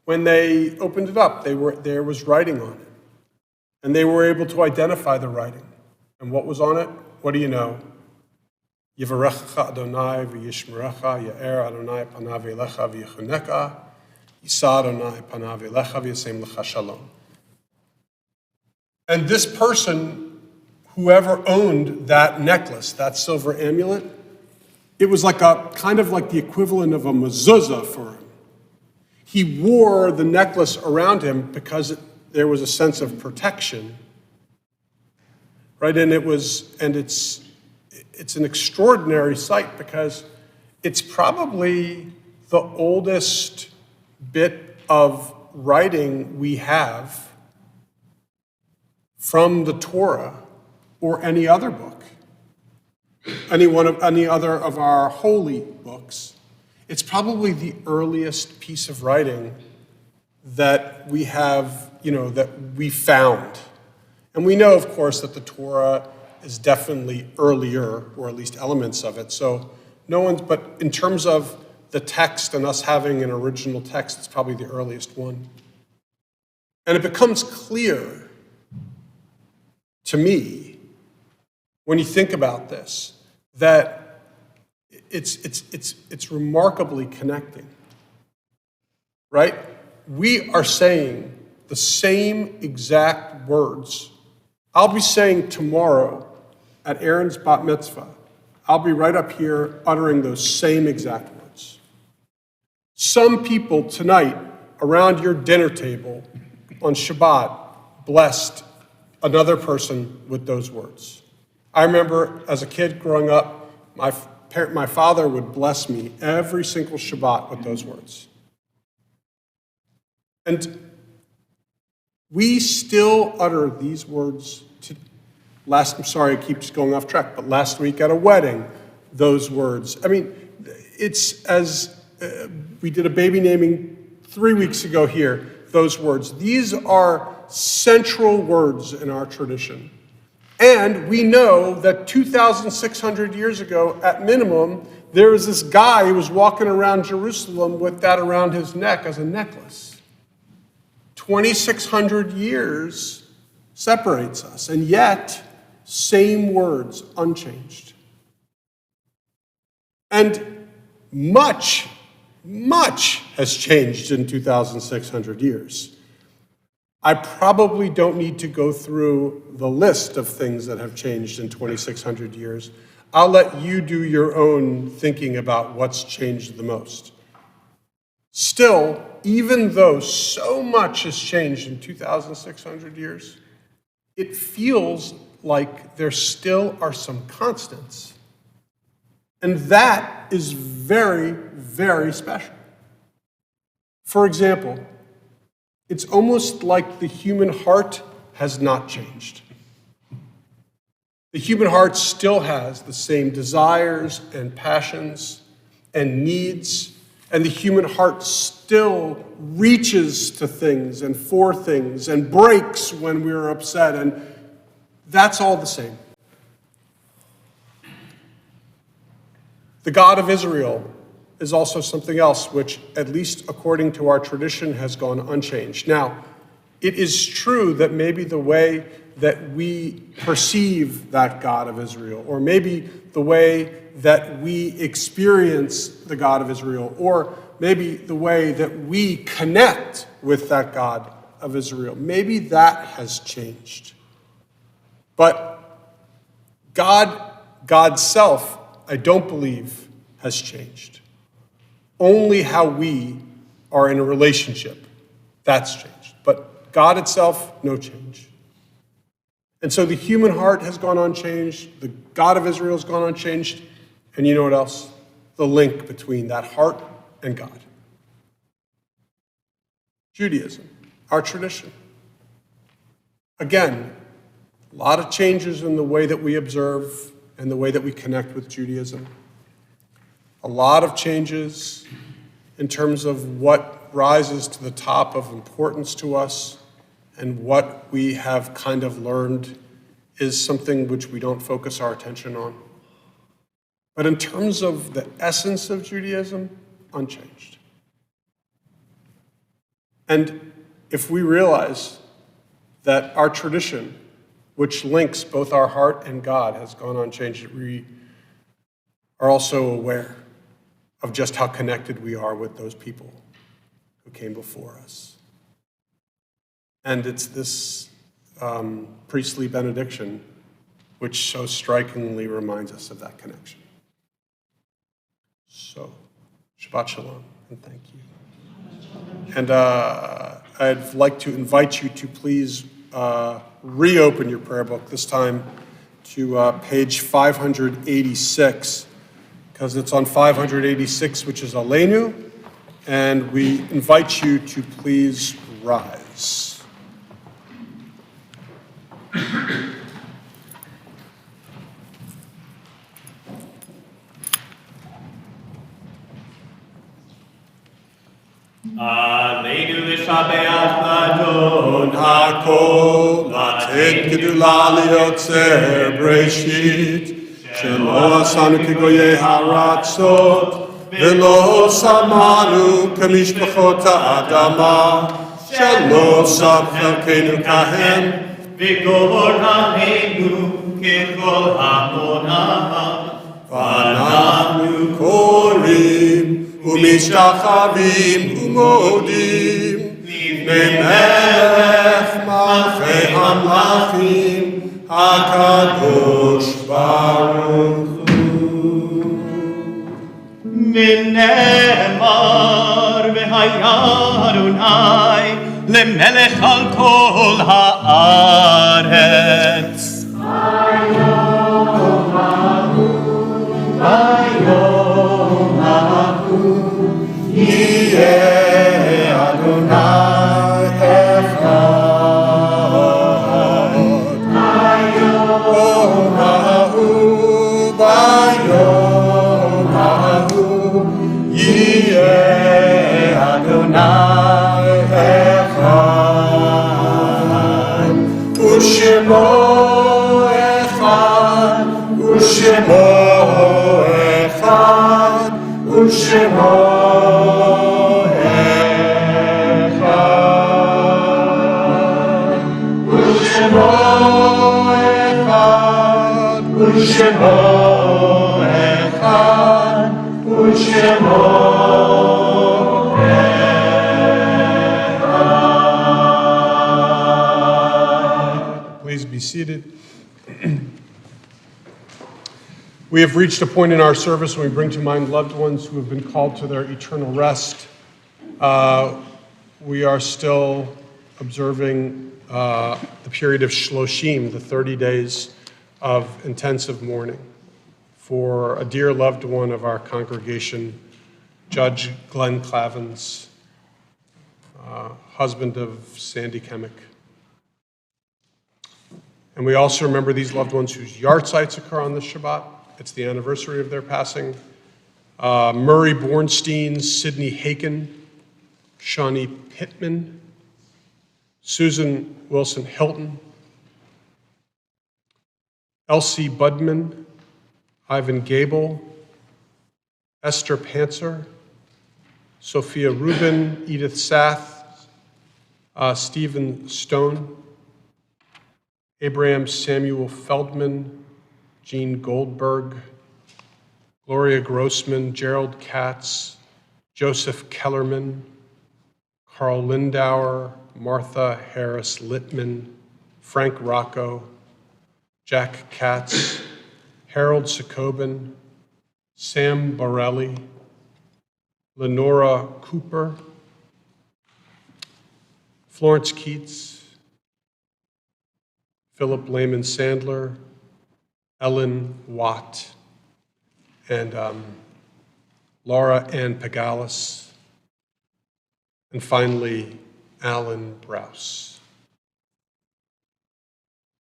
when they opened it up, there was writing on it. And they were able to identify the writing. And what was on it? What do you know? Yivarechecha Adonai v'yishmerecha, Ya'er Adonai panav elecha v'yichuneka, Yisa Adonai panav elecha v'yasem lecha shalom. And this person, whoever owned that necklace, that silver amulet, it was like kind of like the equivalent of a mezuzah for him. He wore the necklace around him because there was a sense of protection, right? And it's an extraordinary sight because it's probably the oldest bit of writing we have from the Torah or any other book, any other of our holy books. It's probably the earliest piece of writing that we have, that we found. And we know, of course, that the Torah is definitely earlier, or at least elements of it. So but in terms of the text and us having an original text, it's probably the earliest one. And it becomes clear to me, when you think about this, that it's remarkably connecting, right? We are saying the same exact words. I'll be saying tomorrow at Aaron's bat mitzvah, I'll be right up here uttering those same exact words. Some people tonight around your dinner table on Shabbat blessed another person with those words. I remember as a kid growing up, my father would bless me every single Shabbat with those words. And we still utter these words I'm sorry, it keeps going off track, but last week at a wedding, those words. I mean, it's as we did a baby naming 3 weeks ago here, those words. These are central words in our tradition. And we know that 2,600 years ago, at minimum, there was this guy who was walking around Jerusalem with that around his neck as a necklace. 2,600 years separates us, and yet, same words, unchanged. And much has changed in 2,600 years. I probably don't need to go through the list of things that have changed in 2,600 years. I'll let you do your own thinking about what's changed the most. Still, even though so much has changed in 2,600 years, it feels like there still are some constants. And that is very, very special. For example, it's almost like the human heart has not changed. The human heart still has the same desires and passions and needs, and the human heart still reaches to things and for things and breaks when we're upset, and that's all the same. The God of Israel is also something else which, at least according to our tradition, has gone unchanged. Now, it is true that maybe the way that we perceive that God of Israel, or maybe the way that we experience the God of Israel, or maybe the way that we connect with that God of Israel, maybe that has changed. But God's self, I don't believe, has changed. Only how we are in a relationship, that's changed. But God itself, no change. And so the human heart has gone unchanged, the God of Israel has gone unchanged, and you know what else? The link between that heart and God. Judaism, our tradition. Again, a lot of changes in the way that we observe and the way that we connect with Judaism. A lot of changes in terms of what rises to the top of importance to us and what we have kind of learned is something which we don't focus our attention on. But in terms of the essence of Judaism, unchanged. And if we realize that our tradition, which links both our heart and God, has gone unchanged, we are also aware of just how connected we are with those people who came before us. And it's this priestly benediction which so strikingly reminds us of that connection. So, Shabbat Shalom, and thank you. And I'd like to invite you to please reopen your prayer book, this time to page 586, because it's on 586, which is Aleinu, and we invite you to please rise. Aleinu l'shabeach l'adon hakol, latet gedula liyotzer breshit, shelo asanu kegoyei haratzot, velo samanu kamishpachot ha'adama, shelo sam chelkeinu kahem, v'gor aleinu kekol hamonah, v'anachnu korim, ומשתחווים ומודים לפני מלך מלכי המלכים הקדוש ברוך הוא. ונאמר והיה אדוני למלך על כל הארץ. ביום ההוא ביום ההוא יהיה אדוני אחד. ביום ההוא ביום ההוא יהיה אדוני אחד. ושמו אחד ושמו אחד ושמו ושמו אחד ושמו אחד be seated. We have reached a point in our service when we bring to mind loved ones who have been called to their eternal rest. We are still observing the period of Shloshim, the 30 days of intensive mourning for a dear loved one of our congregation, Judge Glenn Clavins, husband of Sandy Kemick. And we also remember these loved ones whose yahrzeits occur on this Shabbat. It's the anniversary of their passing. Murray Bornstein, Sidney Haken, Shawnee Pittman, Susan Wilson Hilton, Elsie Budman, Ivan Gable, Esther Pantzer, Sophia Rubin, Edith Sath, Stephen Stone, Abraham Samuel Feldman, Jean Goldberg, Gloria Grossman, Gerald Katz, Joseph Kellerman, Carl Lindauer, Martha Harris Littman, Frank Rocco, Jack Katz, Harold Sakobin, Sam Borelli, Lenora Cooper, Florence Keats, Philip Lehman Sandler, Ellen Watt, and Laura Ann Pagalis, and finally, Alan Brous.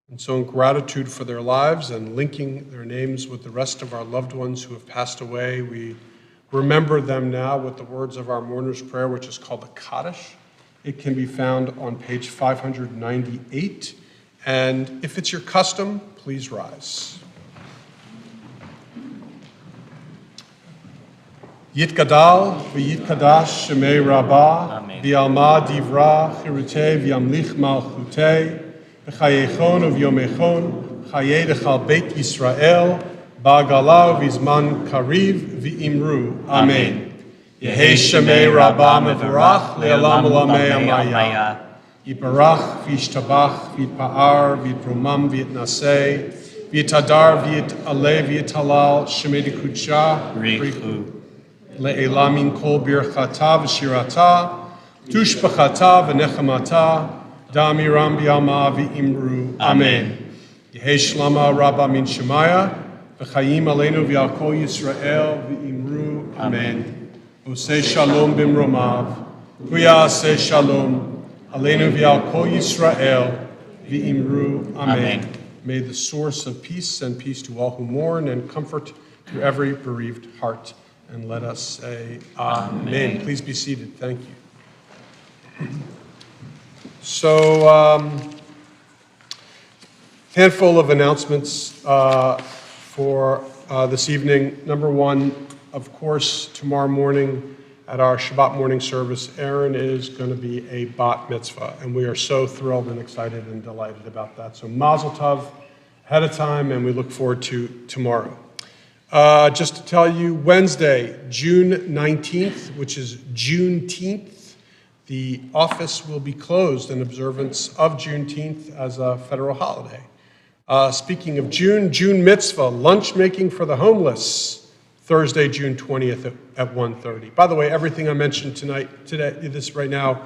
And so in gratitude for their lives and linking their names with the rest of our loved ones who have passed away, we remember them now with the words of our mourner's prayer, which is called the Kaddish. It can be found on page 598. And if it's your custom, please rise. Yitgadal v'yitkadash shemei Rabbah v'yalma divra chirutei v'yamlich malchutei v'chayechon uvyomechon chayei dechal beit Yisrael ba'gala v'zman kariv v'imru. Amen. Yehei shemei Rabbah mevorach le'olam olamei amaya. Yiparach v'yishtabach v'yitpa'ar v'yitromam v'yitnaseh v'yitadar v'yitaleh v'yitalal shemei dekudsha richu. Le'elamin kol birchata v'shirata, tushbachata v'nechamata, damiram b'yama v'imru. Amen. Yehei shlama rabba min shemaya, v'chayim aleinu v'yakol Yisrael v'imru. Amen. Oseh shalom b'mromav, huyaseh shalom, aleinu v'yakol Yisrael v'imru. Amen. May the source of peace send peace to all who mourn and comfort to every bereaved heart. And let us say amen. Please be seated. Thank you. So, handful of announcements for this evening. Number one, of course, tomorrow morning at our Shabbat morning service, Aaron is going to be a bat mitzvah, and we are so thrilled and excited and delighted about that. So, mazel tov ahead of time, and we look forward to tomorrow. Just to tell you, Wednesday, June 19th, which is Juneteenth, the office will be closed in observance of Juneteenth as a federal holiday. Speaking of June mitzvah, lunch making for the homeless, Thursday, June 20th at 1:30. By the way, everything I mentioned today, this right now,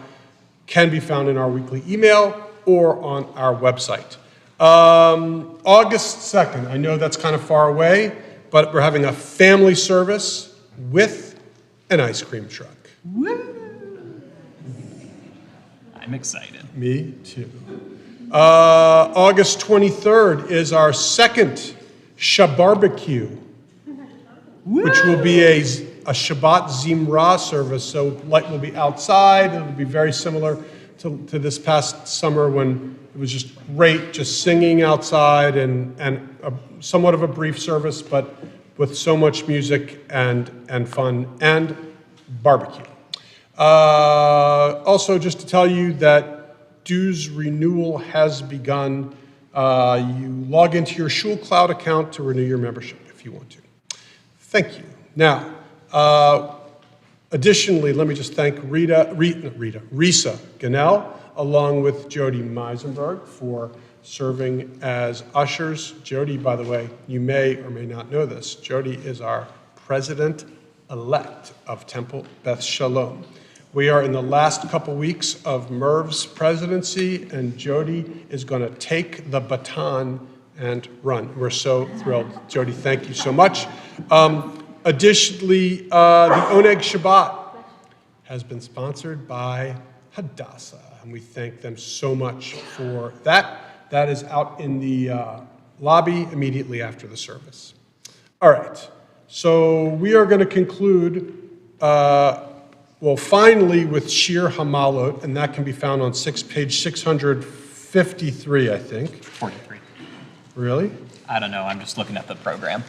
can be found in our weekly email or on our website. August 2nd, I know that's kind of far away, but we're having a family service with an ice cream truck. Woo! I'm excited. Me too. August 23rd is our second Shabbarbecue, which will be a Shabbat Zimra service. So light will be outside. It'll be very similar to this past summer when it was just great, just singing outside and somewhat of a brief service, but with so much music and fun and barbecue. Also, just to tell you that dues renewal has begun. You log into your Shul Cloud account to renew your membership if you want to. Thank you. Now, additionally, let me just thank Risa Ganel along with Jody Meisenberg for serving as ushers. Jody, by the way, you may or may not know this, Jody is our president-elect of Temple Beth Shalom. We are in the last couple weeks of Merv's presidency, and Jody is going to take the baton and run. We're so thrilled. Jody, thank you so much. Additionally, the Oneg Shabbat has been sponsored by Hadassah, and we thank them so much for that. That is out in the lobby immediately after the service. All right, so we are going to conclude, finally with Shir Hamalot, and that can be found on page 653, I think. 43. Really? I don't know, I'm just looking at the program.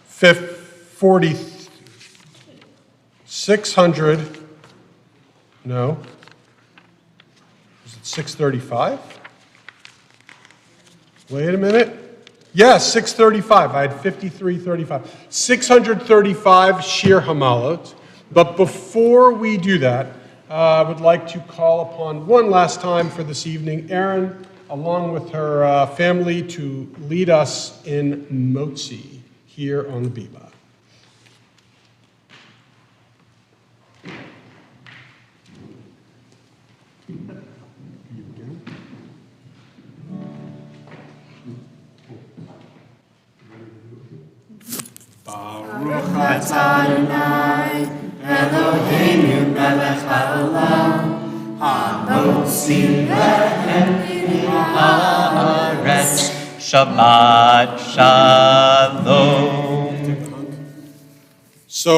40, 600, no. Is it 635? Wait a minute. Yes, 635. I had 5335. 635 Shir Hamalot. But before we do that, I would like to call upon one last time for this evening, Erin, along with her family, to lead us in Motzi here on the Biba. Baruch atah Adonai, Eloheinu melech haolam, hamotzi lechem min haaretz. Shabbat Shalom. So,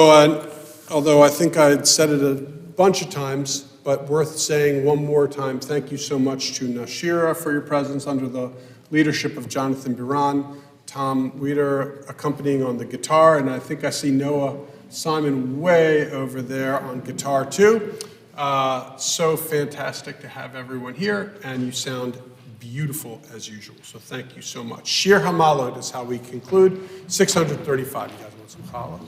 although I think I had said it a bunch of times, but worth saying one more time, thank you so much to Nashira for your presence under the leadership of Jonathan Biran, Tom Weider accompanying on the guitar, and I think I see Noah Simon way over there on guitar too. So fantastic to have everyone here, and you sound beautiful as usual. So thank you so much. Shir Hamalot is how we conclude. 635. You guys want some challah?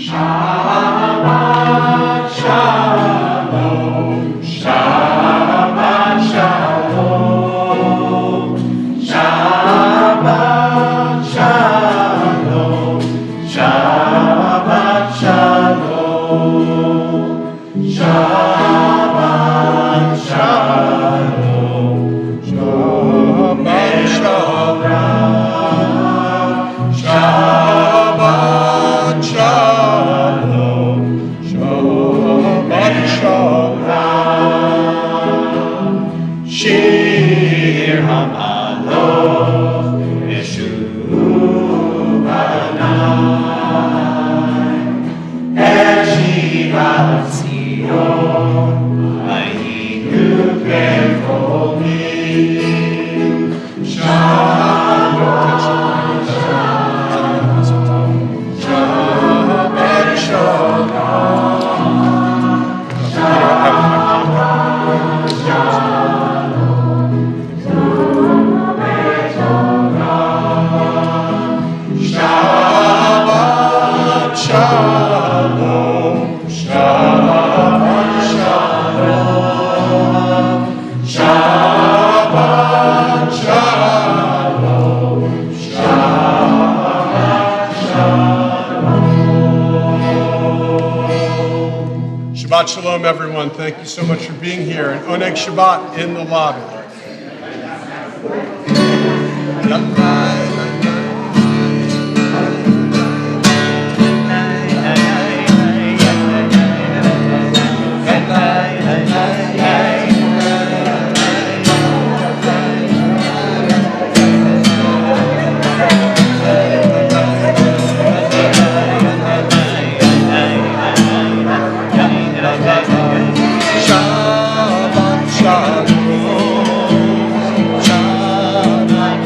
Shabbat Shalom, Shabbat Shalom, Shabbat Shalom, Shabbat Shalom, Shabbat Shalom, Shabbat Shalom, Shabbat Shalom, Shabbat Shalom, Shir Hamalot, Meshuvanai, Eshivat Zion, Vayinu Kevolim, Shabbat Shalom, Shabbat Shalom, Shabbat Shalom, Shabbat Shalom, Shabbat Shalom, Shabbat Shalom, Shabbat Shalom. Shabbat Shalom, everyone. Thank you so much for being here. And Oneg Shabbat in the lobby. Shabbat Shalom, Shabbat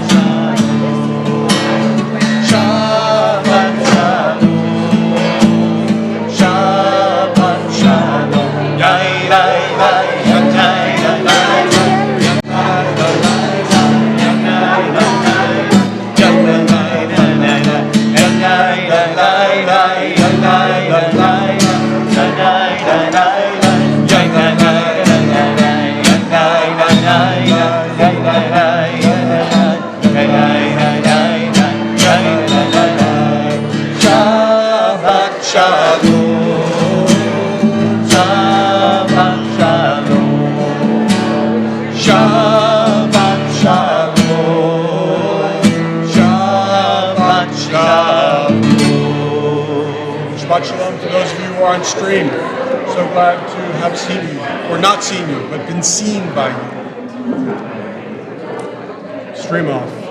those of you who are on stream, so glad to have seen you, or not seen you, but been seen by you. Stream off.